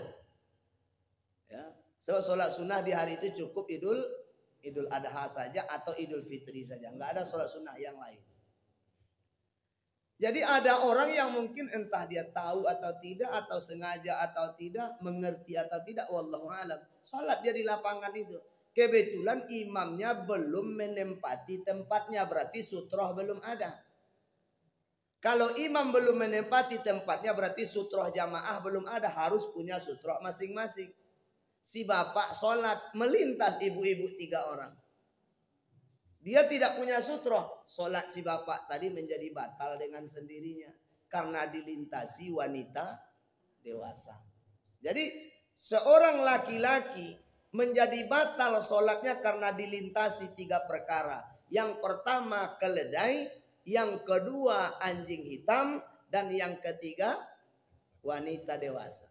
Ya. So, sholat sunnah di hari itu cukup idul adha saja atau idul fitri saja. Nggak ada sholat sunnah yang lain. Jadi ada orang yang mungkin entah dia tahu atau tidak, atau sengaja atau tidak, mengerti atau tidak, wallahu alam. Sholat dia di lapangan itu. Kebetulan imamnya belum menempati tempatnya, berarti sutroh belum ada. Kalau imam belum menempati tempatnya berarti sutroh jamaah belum ada, harus punya sutroh masing-masing. Si bapak sholat melintas ibu-ibu 3 orang. Dia tidak punya sutroh, sholat si bapak tadi menjadi batal dengan sendirinya karena dilintasi wanita dewasa. Jadi seorang laki-laki menjadi batal sholatnya karena dilintasi 3 perkara. Yang pertama keledai, yang kedua anjing hitam, dan yang ketiga wanita dewasa.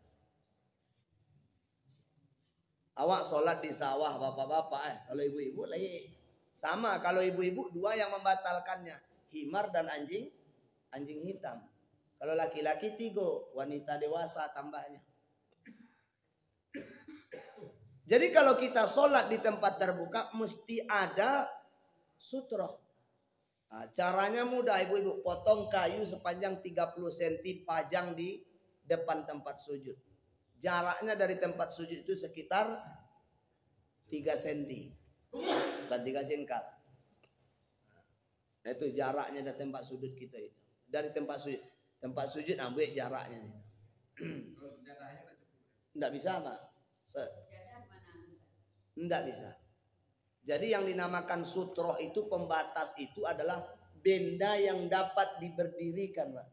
Awak sholat di sawah bapak-bapak, kalau ibu-ibu lagi sama. Kalau ibu-ibu 2 yang membatalkannya, himar dan anjing hitam. Kalau laki-laki 3, wanita dewasa tambahnya. Jadi kalau kita sholat di tempat terbuka mesti ada sutroh. Nah, caranya mudah ibu-ibu, potong kayu sepanjang 30 cm, pajang di depan tempat sujud. Jaraknya dari tempat sujud itu sekitar 3 cm, bukan 3 jengkal. Nah, itu jaraknya dari tempat sujud kita itu. Dari tempat sujud ambil jaraknya. Tidak bisa, Pak. Tidak bisa. Jadi yang dinamakan sutroh itu, pembatas itu adalah benda yang dapat diberdirikan, Pak.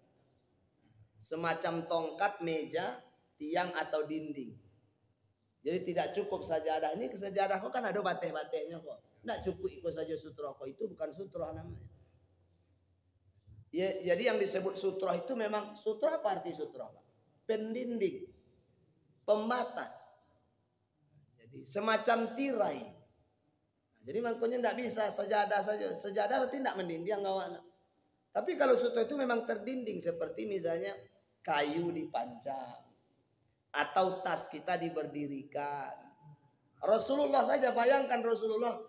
Semacam tongkat, meja, tiang atau dinding. Jadi tidak cukup sajadah. Ini sajadah kok kan ada bateh-batehnya kok. Tidak cukup ikut saja sutroh kok. Itu bukan sutroh namanya. Ya, jadi yang disebut sutroh itu memang sutroh, apa arti sutroh, Pak? Pendinding, pembatas. Jadi semacam tirai. Jadi makanya tidak bisa sejadah saja. Sejadah berarti tidak mendinding kawan. Tapi kalau sutroh itu memang terdinding, seperti misalnya kayu dipancang, atau tas kita diberdirikan. Rasulullah saja, bayangkan Rasulullah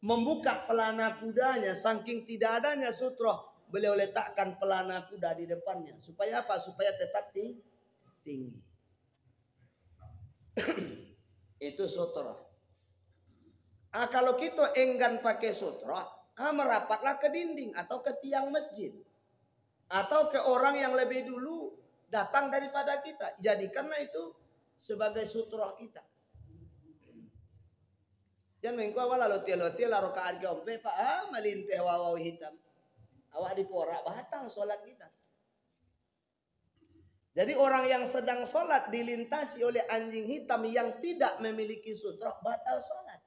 membuka pelana kudanya, saking tidak adanya sutroh, beliau letakkan pelana kuda di depannya. Supaya apa? Supaya tetap tinggi. Itu sutroh. Kalau kita enggan pakai sutroh, merapatlah ke dinding atau ke tiang masjid. Atau ke orang yang lebih dulu datang daripada kita. Jadikanlah itu sebagai sutroh kita. Jangan mengkau wala lotia-lotia la rakaat keempat pak malinteh wawau hitam. Awak diporak batal solat kita. Jadi orang yang sedang solat dilintasi oleh anjing hitam yang tidak memiliki sutroh, batal solat.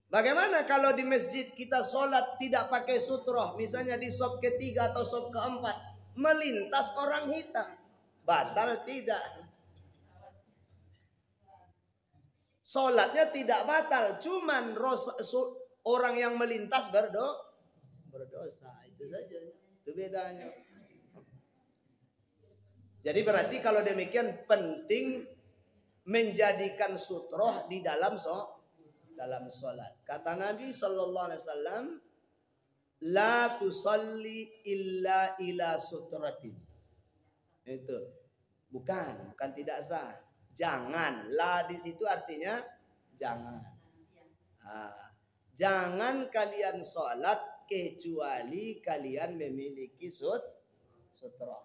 Bagaimana kalau di masjid kita sholat tidak pakai sutroh, misalnya di shop ketiga atau shop keempat, melintas orang hitam, batal tidak? Sholatnya tidak batal, cuman orang yang melintas berdosa, itu saja, itu bedanya. Jadi berarti kalau demikian penting menjadikan sutroh di dalam sholat. Kata Nabi Sallallahu Alaihi Wasallam, la tusalli illa ila sutratin. Itu bukan tidak sah. Jangan. La di situ artinya jangan. Jangan kalian sholat kecuali kalian memiliki sutroh.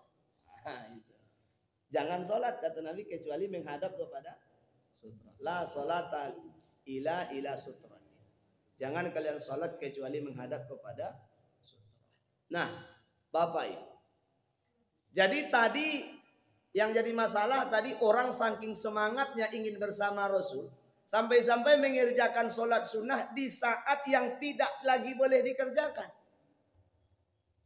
Itu. Jangan sholat kata Nabi kecuali menghadap kepada sutroh. La sholata ila sutratin. Jangan kalian sholat kecuali menghadap kepada sutroh. Nah, Bapak Ibu. Jadi tadi yang jadi masalah tadi orang saking semangatnya ingin bersama Rasul. Sampai-sampai mengerjakan sholat sunnah di saat yang tidak lagi boleh dikerjakan.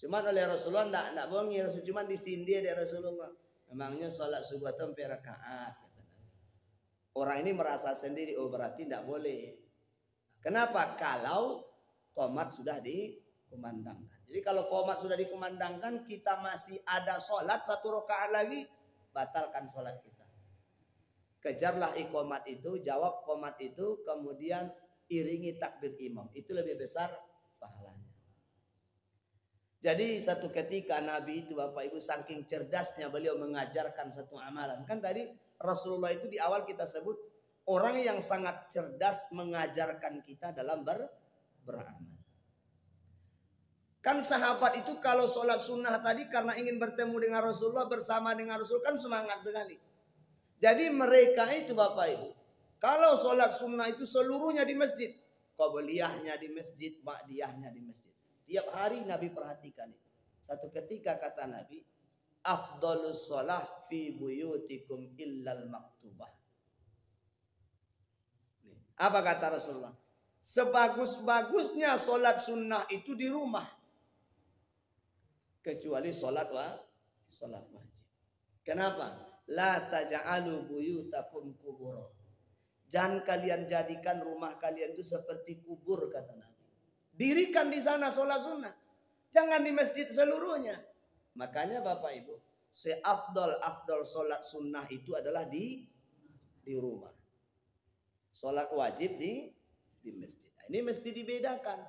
Cuman oleh Rasulullah tidak bohongi. Cuman disindir dari Rasulullah. Memangnya sholat subuh itu 4 rakaat. Orang ini merasa sendiri, oh berarti tidak boleh. Kenapa? Kalau qomat sudah dikumandangkan. Jadi kalau qomat sudah dikumandangkan, kita masih ada sholat 1 rakaat lagi, batalkan sholat kita. Kejarlah iqomat itu, jawab qomat itu, kemudian iringi takbir imam. Itu lebih besar pahalanya. Jadi satu ketika Nabi itu Bapak Ibu saking cerdasnya beliau mengajarkan satu amalan. Kan tadi Rasulullah itu di awal kita sebut orang yang sangat cerdas mengajarkan kita dalam beramal. Kan sahabat itu kalau sholat sunnah tadi karena ingin bertemu dengan Rasulullah, bersama dengan Rasul, kan semangat sekali. Jadi mereka itu Bapak Ibu, kalau sholat sunnah itu seluruhnya di masjid. Qobliyahnya di masjid, ba'diyahnya di masjid. Tiap hari Nabi perhatikan itu. Satu ketika kata Nabi, afdhalus sholah fi buyutikum illal maktubah. Apa kata Rasulullah? Sebagus-bagusnya sholat sunnah itu di rumah. Kecuali sholat wajib. Kenapa? La taja'alu buyutakum kuburo. Jangan kalian jadikan rumah kalian itu seperti kubur kata Nabi. Dirikan di sana sholat sunnah. Jangan di masjid seluruhnya. Makanya Bapak Ibu, seafdal sholat sunnah itu adalah di rumah. Sholat wajib di masjid. Ini mesti dibedakan.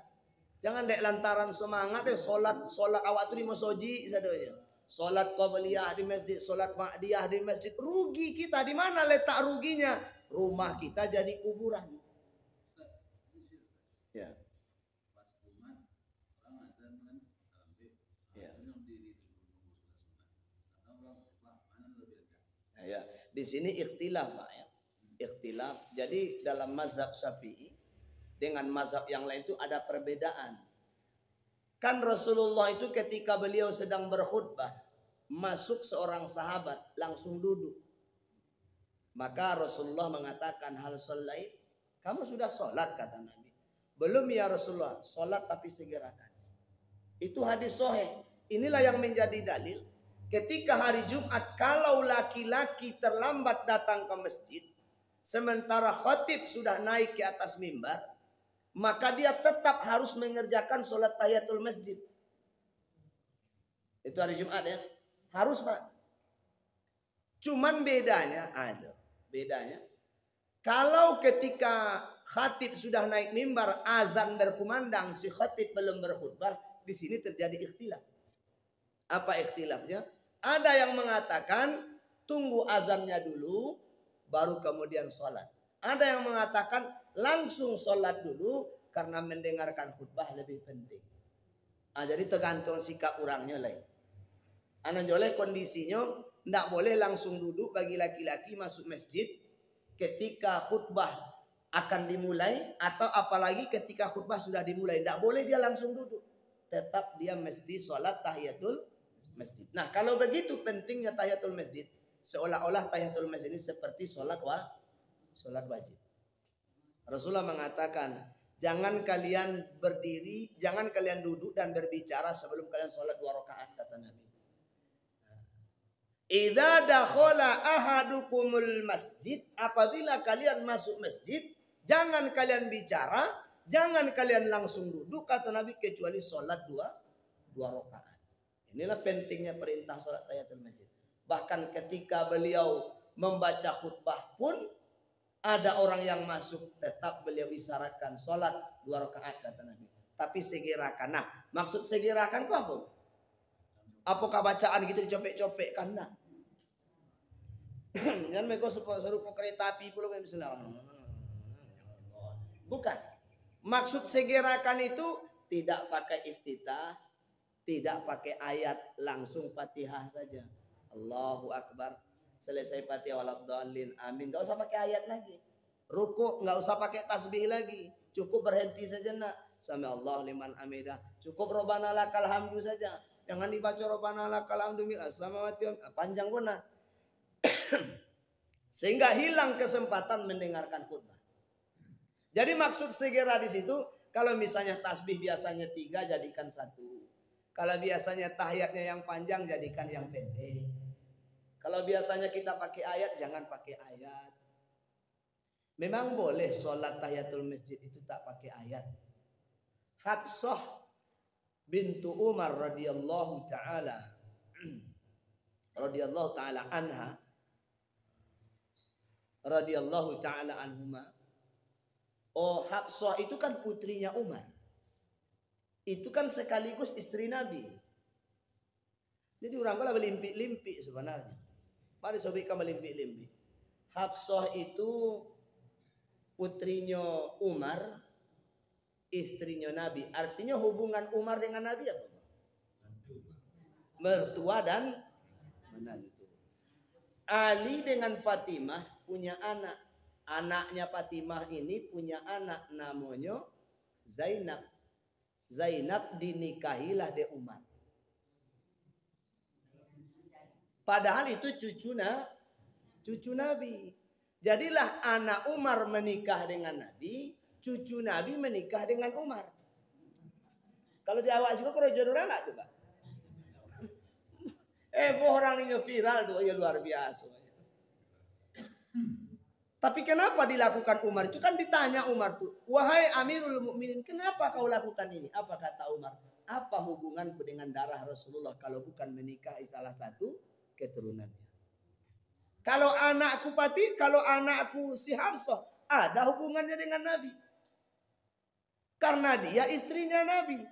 Jangan dek lantaran semangat deh sholat awak tu di masoji sadonya. Sholat qabliyah di masjid, sholat ba'diyah di masjid. Rugi kita. Di mana letak ruginya? Rumah kita jadi kuburan. Ya. Ya, di sini ikhtilaf Pak ya. Ikhtilaf. Jadi dalam mazhab Syafi'i dengan mazhab yang lain itu ada perbedaan. Kan Rasulullah itu ketika beliau sedang berkhutbah, masuk seorang sahabat langsung duduk. Maka Rasulullah mengatakan, hal sholait, kamu sudah sholat kata Nabi. Belum ya Rasulullah, sholat tapi segerakan. Itu hadis sahih. Inilah yang menjadi dalil. Ketika hari Jumat, kalau laki-laki terlambat datang ke masjid, sementara khatib sudah naik ke atas mimbar, maka dia tetap harus mengerjakan sholat tahiyatul masjid. Itu hari Jumat ya. Harus Pak. Cuman bedanya ada. Bedanya. Kalau ketika khatib sudah naik mimbar, azan berkumandang, si khatib belum berkhutbah, di sini terjadi ikhtilaf. Apa ikhtilafnya? Ada yang mengatakan tunggu azannya dulu, baru kemudian sholat. Ada yang mengatakan langsung sholat dulu karena mendengarkan khutbah lebih penting. Jadi tergantung sikap orangnya lain. Anak joleh kondisinya tidak boleh langsung duduk bagi laki-laki masuk masjid ketika khutbah akan dimulai, atau apalagi ketika khutbah sudah dimulai. Tidak boleh dia langsung duduk. Tetap dia mesti sholat tahiyatul masjid. Nah kalau begitu pentingnya tahiyatul masjid, seolah-olah tahiyatul masjid ini seperti sholat wajib. Rasulullah mengatakan, jangan kalian berdiri, jangan kalian duduk dan berbicara sebelum kalian sholat 2 rakaat, kata Nabi. Idza dakhala ahadukumul masjid, apabila kalian masuk masjid, jangan kalian bicara, jangan kalian langsung duduk, kata Nabi, kecuali sholat 2 rakaat. Inilah pentingnya perintah sholat tahiyatul masjid. Bahkan ketika beliau membaca khutbah pun ada orang yang masuk, tetap beliau isyaratkan sholat 2 rakaat, kata Nabi. Tapi segerakan. Nah, maksud segerakan itu apa? Apakah bacaan gitu dicopek-copekkan? Nah. Jangan mereka serupa kereta api pula. Bukan. Maksud segerakan itu tidak pakai iftitah, tidak pakai ayat, langsung Fatihah saja. Allahu Akbar. Selesai Fatihah waladdallin, amin. Gak usah pakai ayat lagi. Ruku gak usah pakai tasbih lagi. Cukup berhenti saja nak. Sami Allah liman hamidah. Cukup Rabbana lakal hamdu saja. Jangan dibaca Rabbana lakal hamdu mil as-samawati, panjang pun nah. Sehingga hilang kesempatan mendengarkan khutbah. Jadi maksud segera di situ, kalau misalnya tasbih biasanya 3, jadikan 1. Kalau biasanya tahiyatnya yang panjang, jadikan yang pendek. Kalau biasanya kita pakai ayat, jangan pakai ayat. Memang boleh sholat tahiyatul masjid itu tak pakai ayat. Hafsah bintu Umar radhiyallahu taala anha, radhiyallahu taala anhuma. Oh, Hafsah itu kan putrinya Umar. Itu kan sekaligus istri Nabi. Jadi orang kalau melimpi-limpi sebenarnya. Mari sobika melimpi-limpi. Hafsah itu putrinya Umar, istrinya Nabi. Artinya hubungan Umar dengan Nabi apa? Mertua dan menantu. Ali dengan Fatimah punya anak. Anaknya Fatimah ini punya anak namanya Zainab. Zainab dinikahilah de Umar. Padahal itu cucu Nabi. Jadilah anak Umar menikah dengan Nabi, cucu Nabi menikah dengan Umar. Kalau di awak sih kok jodoh anak tuh, Pak. Orang ini viral tuh, ya luar biasa. Tapi kenapa dilakukan Umar? Itu kan ditanya Umar tuh, wahai Amirul Mukminin, kenapa kau lakukan ini? Apa kata Umar? Apa hubunganku dengan darah Rasulullah kalau bukan menikahi salah satu keturunannya? Kalau anakku si Hafsah, ada hubungannya dengan Nabi. Karena dia istrinya Nabi.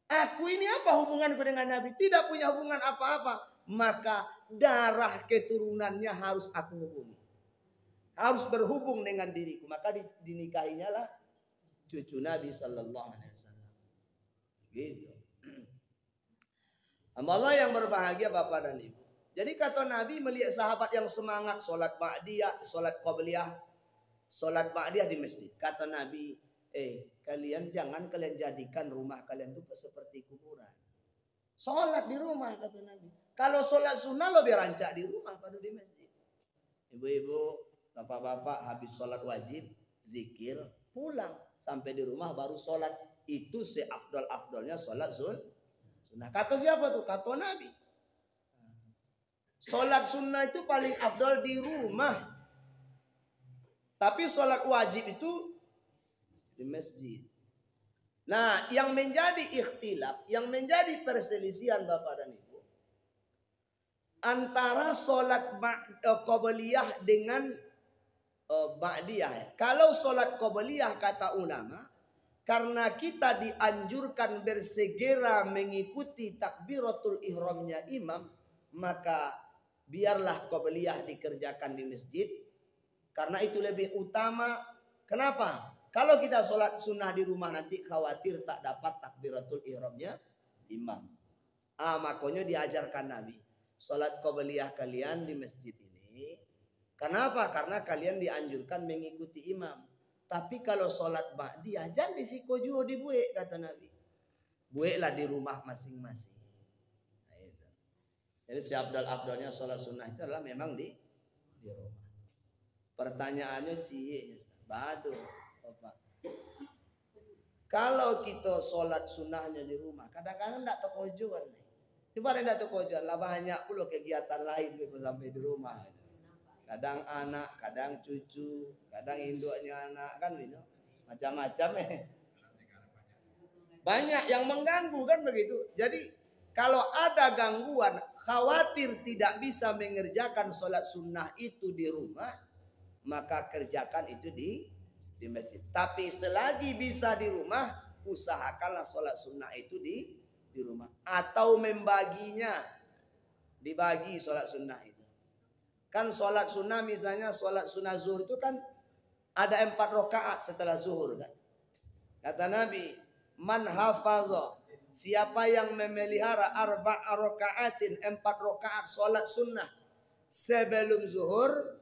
Aku ini apa hubunganku dengan Nabi? Tidak punya hubungan apa-apa. Maka darah keturunannya harus aku hubungi. Harus berhubung dengan diriku. Maka dinikahinya lah cucu Nabi sallallahu alaihi wasallam. Gitu. Allah yang berbahagia Bapak dan Ibu. Jadi kata Nabi melihat sahabat yang semangat sholat ba'diyah, sholat qabliyah, sholat ba'diyah di masjid. Kata Nabi, kalian jangan kalian jadikan rumah kalian itu seperti kuburan. Sholat di rumah kata Nabi. Kalau sholat sunnah lebih rancak di rumah pada di masjid. Ibu-ibu, bapak-bapak habis sholat wajib, zikir, pulang. Sampai di rumah baru sholat. Itu seafdal-afdalnya sholat sunnah. Kata siapa tuh? Kata Nabi. Sholat sunnah itu paling afdal di rumah. Tapi sholat wajib itu di masjid. Nah, yang menjadi ikhtilaf, yang menjadi perselisihan Bapak dan Ibu, antara sholat qobliyah dengan ba'diyah. Kalau sholat qobliyah kata ulama, karena kita dianjurkan bersegera mengikuti takbiratul ihramnya imam, maka biarlah qobliyah dikerjakan di masjid. Karena itu lebih utama. Kenapa? Kalau kita sholat sunnah di rumah nanti khawatir tak dapat takbiratul ihramnya imam. Makanya diajarkan Nabi, sholat qobliyah kalian di masjid ini. Kenapa? Karena kalian dianjurkan mengikuti imam. Tapi kalau sholat ba'diyah jangan disiko juga dibuek, kata Nabi. Bueklah di rumah masing-masing. Nah, itu. Jadi seabdal-abdalnya sholat sunnah itu adalah memang di rumah. Pertanyaannya cie, batu, Bapak. Kalau kita sholat sunnahnya di rumah, kadang-kadang tidak terkojuan nih. Coba tidak terkojuan lah, banyak pula kegiatan lain sampai di rumah. Kadang anak, kadang cucu, kadang induknya anak, kan gitu. Macam-macam Banyak yang mengganggu kan begitu. Jadi kalau ada gangguan, khawatir tidak bisa mengerjakan sholat sunnah itu di rumah, maka kerjakan itu di masjid. Tapi selagi bisa di rumah, usahakanlah sholat sunnah itu di rumah. Atau membaginya, dibagi sholat sunnah itu. Kan sholat sunnah misalnya sholat sunnah zuhur itu kan ada 4 rakaat setelah zuhur kan. Kata Nabi, man hafaza, siapa yang memelihara 4 rakaatin, 4 rakaat sholat sunnah sebelum zuhur,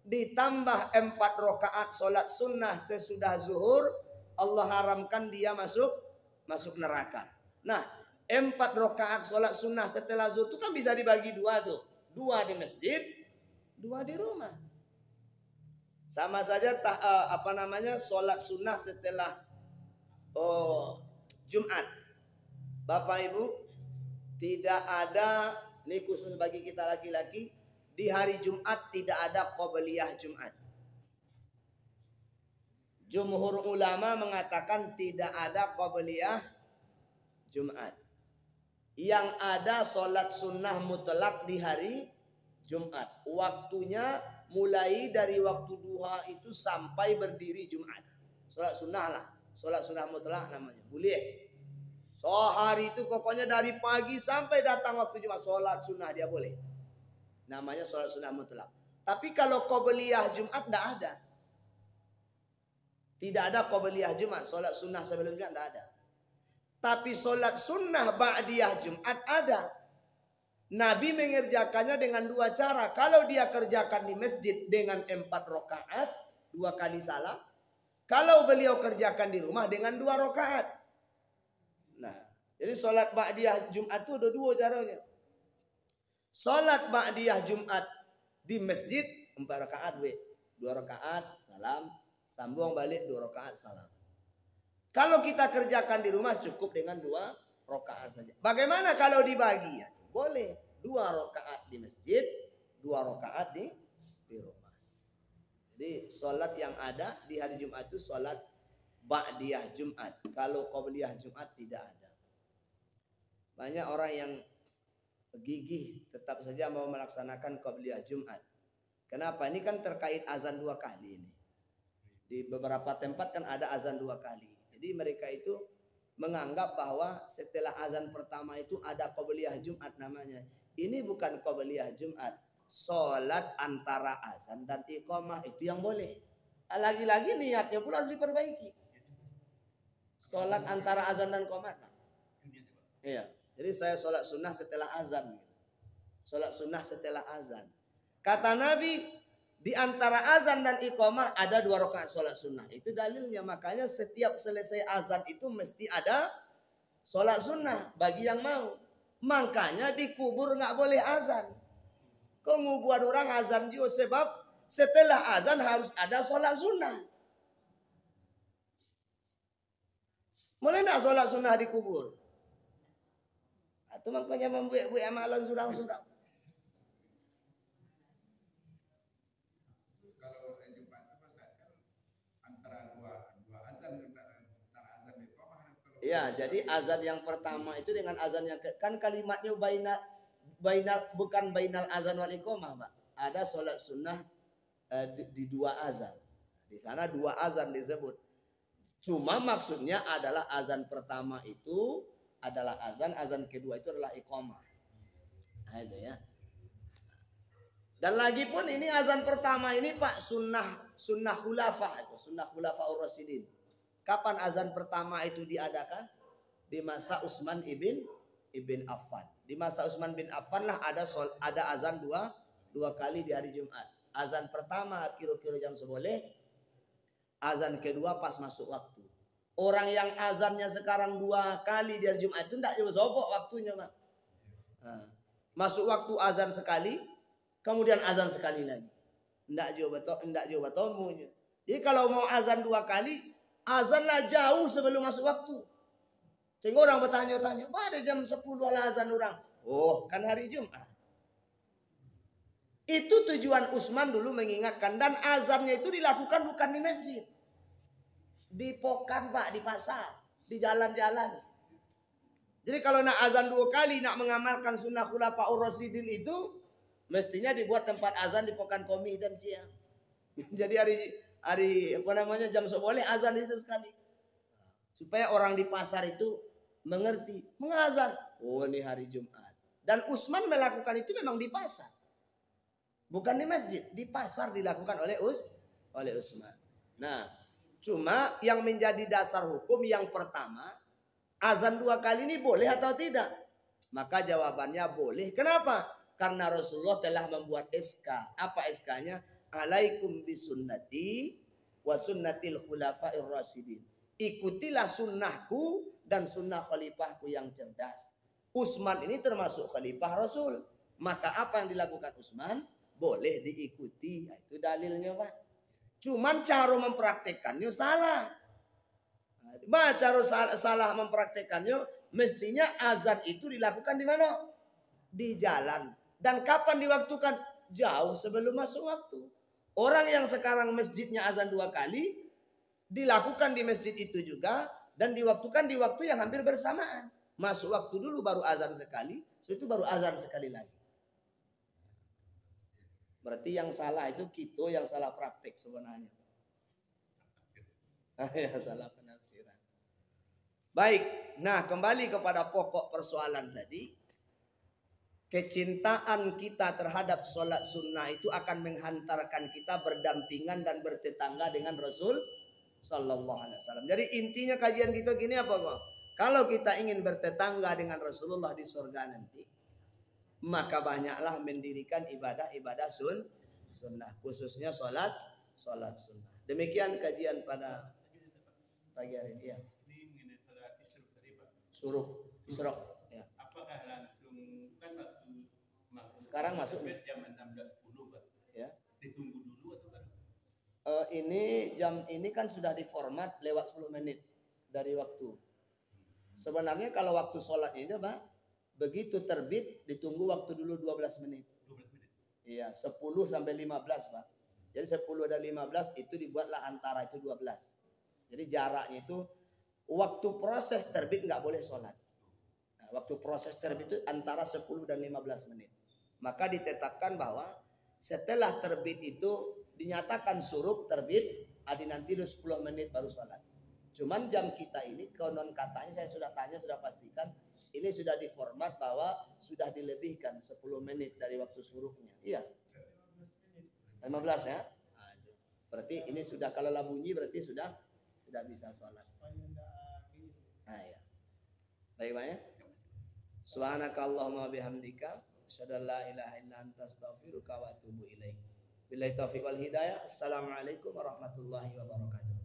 ditambah 4 rakaat sholat sunnah sesudah zuhur, Allah haramkan dia masuk neraka. Nah, 4 rakaat sholat sunnah setelah zuhur itu kan bisa dibagi 2 tuh. 2 di masjid, 2 di rumah. Sama saja sholat sunnah setelah Jumat. Bapak Ibu, tidak ada, ini khusus bagi kita laki-laki, di hari Jumat tidak ada qobliyah Jumat. Jumhur ulama mengatakan tidak ada qobliyah Jumat. Yang ada sholat sunnah mutlak di hari Jumat. Waktunya mulai dari waktu duha itu sampai berdiri Jumat. Sholat sunnah lah. Sholat sunnah mutlak namanya. Boleh. So hari itu pokoknya dari pagi sampai datang waktu Jumat. Sholat sunnah dia boleh. Namanya sholat sunnah mutlak. Tapi kalau qobliyah Jumat tidak ada. Tidak ada qobliyah Jumat. Sholat sunnah sebelumnya tidak ada. Tapi sholat sunnah ba'diyah Jumat ada. Nabi mengerjakannya dengan 2 cara. Kalau dia kerjakan di masjid dengan 4 rakaat, 2 kali salam. Kalau beliau kerjakan di rumah dengan 2 rakaat. Nah, jadi sholat ba'diyah Jumat itu ada 2 caranya. Sholat ba'diyah Jumat di masjid 4 rakaat, 2 rakaat salam, sambung balik 2 rakaat salam. Kalau kita kerjakan di rumah cukup dengan 2 rakaat saja. Bagaimana kalau dibagi? Ya, boleh 2 rakaat di masjid, 2 rakaat di rumah. Jadi sholat yang ada di hari Jumat itu sholat ba'diyah Jumat. Kalau qobliyah Jumat tidak ada. Banyak orang yang gigih tetap saja mau melaksanakan qobliyah Jumat. Kenapa? Ini kan terkait azan 2 kali ini. Di beberapa tempat kan ada azan 2 kali. Jadi mereka itu menganggap bahwa setelah azan pertama itu ada qobliyah Jumat namanya. Ini bukan qobliyah Jumat. Sholat antara azan dan iqamah itu yang boleh. Lagi-lagi niatnya pula harus diperbaiki. Sholat antara azan dan iqamah. Iya. Jadi saya sholat sunnah setelah azan. Sholat sunnah setelah azan. Kata Nabi, di antara azan dan iqamah ada 2 rakaat sholat sunnah. Itu dalilnya. Makanya setiap selesai azan itu mesti ada sholat sunnah bagi yang mau. Makanya di kubur nggak boleh azan. Kok ngubuat orang azan juga sebab setelah azan harus ada sholat sunnah. Boleh nggak sholat sunnah di kubur? Atau makanya membuat amalan surang-surang. Ya, jadi azan yang pertama itu dengan azan yang kan kalimatnya baina bukan bainal azan wal iqamah, Pak. Ada sholat sunnah di dua azan. Di sana dua azan disebut. Cuma maksudnya adalah azan pertama itu adalah azan, azan kedua itu adalah iqamah. Nah, itu ya. Dan lagi pun ini azan pertama ini Pak sunnah khulafah itu, sunnah khulafaur rasyidin. Kapan azan pertama itu diadakan? Di masa Utsman ibn Affan. Di masa Utsman bin Affan lah ada azan dua kali di hari Jumat. Azan pertama kira-kira jam 11. Azan kedua pas masuk waktu. Orang yang azannya sekarang 2 kali di hari Jumat itu tidak jauh sobok waktunya, Pak. Nah, masuk waktu azan sekali, kemudian azan sekali lagi. Tidak jauh batomunya. Jadi kalau mau azan 2 kali, azanlah jauh sebelum masuk waktu. Sehingga orang bertanya-tanya, pada jam 10 lah azan orang. Oh, kan hari Jumat. Itu tujuan Utsman dulu mengingatkan. Dan azannya itu dilakukan bukan di masjid. Di pokan, Pak, di pasar, di jalan-jalan. Jadi kalau nak azan 2 kali, nak mengamalkan sunnah khulafaur rasyidin itu, mestinya dibuat tempat azan di pokan Komi dan Ciang. Jadi hari jam 11 azan itu sekali. Supaya orang di pasar itu mengerti, mengazan. Oh, ini hari Jumat. Dan Utsman melakukan itu memang di pasar. Bukan di masjid, di pasar dilakukan oleh Utsman. Nah, cuma yang menjadi dasar hukum yang pertama, azan 2 kali ini boleh atau tidak? Maka jawabannya boleh. Kenapa? Karena Rasulullah telah membuat SK. Apa SK-nya? Alaikum bisunnati wa sunnatil khulafair rasyidin. Ikutilah sunnahku dan sunnah khalifahku yang cerdas. Utsman ini termasuk khalifah Rasul. Maka apa yang dilakukan Utsman boleh diikuti. Itu dalilnya, Pak. Cuman cara mempraktekannya salah. Cara salah mempraktekannya, mestinya azan itu dilakukan di mana? Di jalan. Dan kapan diwaktukan? Jauh sebelum masuk waktu. Orang yang sekarang masjidnya azan 2 kali, dilakukan di masjid itu juga, dan diwaktukan di waktu yang hampir bersamaan. Masuk waktu dulu baru azan sekali, setelah itu baru azan sekali lagi. Berarti yang salah itu kita yang salah praktek sebenarnya. Ya, salah penafsiran. Baik, nah kembali kepada pokok persoalan tadi. Kecintaan kita terhadap sholat sunnah itu akan menghantarkan kita berdampingan dan bertetangga dengan Rasul Sallallahu Alaihi Wasallam. Jadi intinya kajian kita gini apa kok? Kalau kita ingin bertetangga dengan Rasulullah di surga nanti, maka banyaklah mendirikan ibadah-ibadah sunnah, khususnya sholat sunnah. Demikian kajian pada pagi hari ini. Ya. Ini mengenai sholat isyraq tadi, Pak. Isyraq. Ya. Apakah langsung kan waktu masuk? Sekarang masuk nih. Jam 16.10, Pak. Ya. Ditunggu dulu atau kan? Ini jam ini kan sudah diformat lewat 10 menit dari waktu. Sebenarnya kalau waktu sholatnya itu, Pak, begitu terbit ditunggu waktu dulu 12 menit. 12 menit. Iya, 10 sampai 15, Pak. Jadi 10 dan 15 itu dibuatlah antara itu 12. Jadi jaraknya itu waktu proses terbit nggak boleh sholat. Nah, waktu proses terbit itu antara 10 dan 15 menit. Maka ditetapkan bahwa setelah terbit itu dinyatakan suruk terbit, nanti 10 menit baru sholat. Cuman jam kita ini konon katanya saya sudah tanya, sudah pastikan ini sudah diformat bahwa sudah dilebihkan 10 menit dari waktu suruknya. Iya. 15 ya. Nah, berarti ini sudah kalau lah bunyi berarti sudah bisa sholat. Nah, ya. Baik, Pak ya. Subhanakallahumma bihamdika asyhadu an la ilaha illa anta astaghfiruka wa atubu ilaik. Billahi taufiq wal hidayah. Assalamualaikum warahmatullahi wabarakatuh.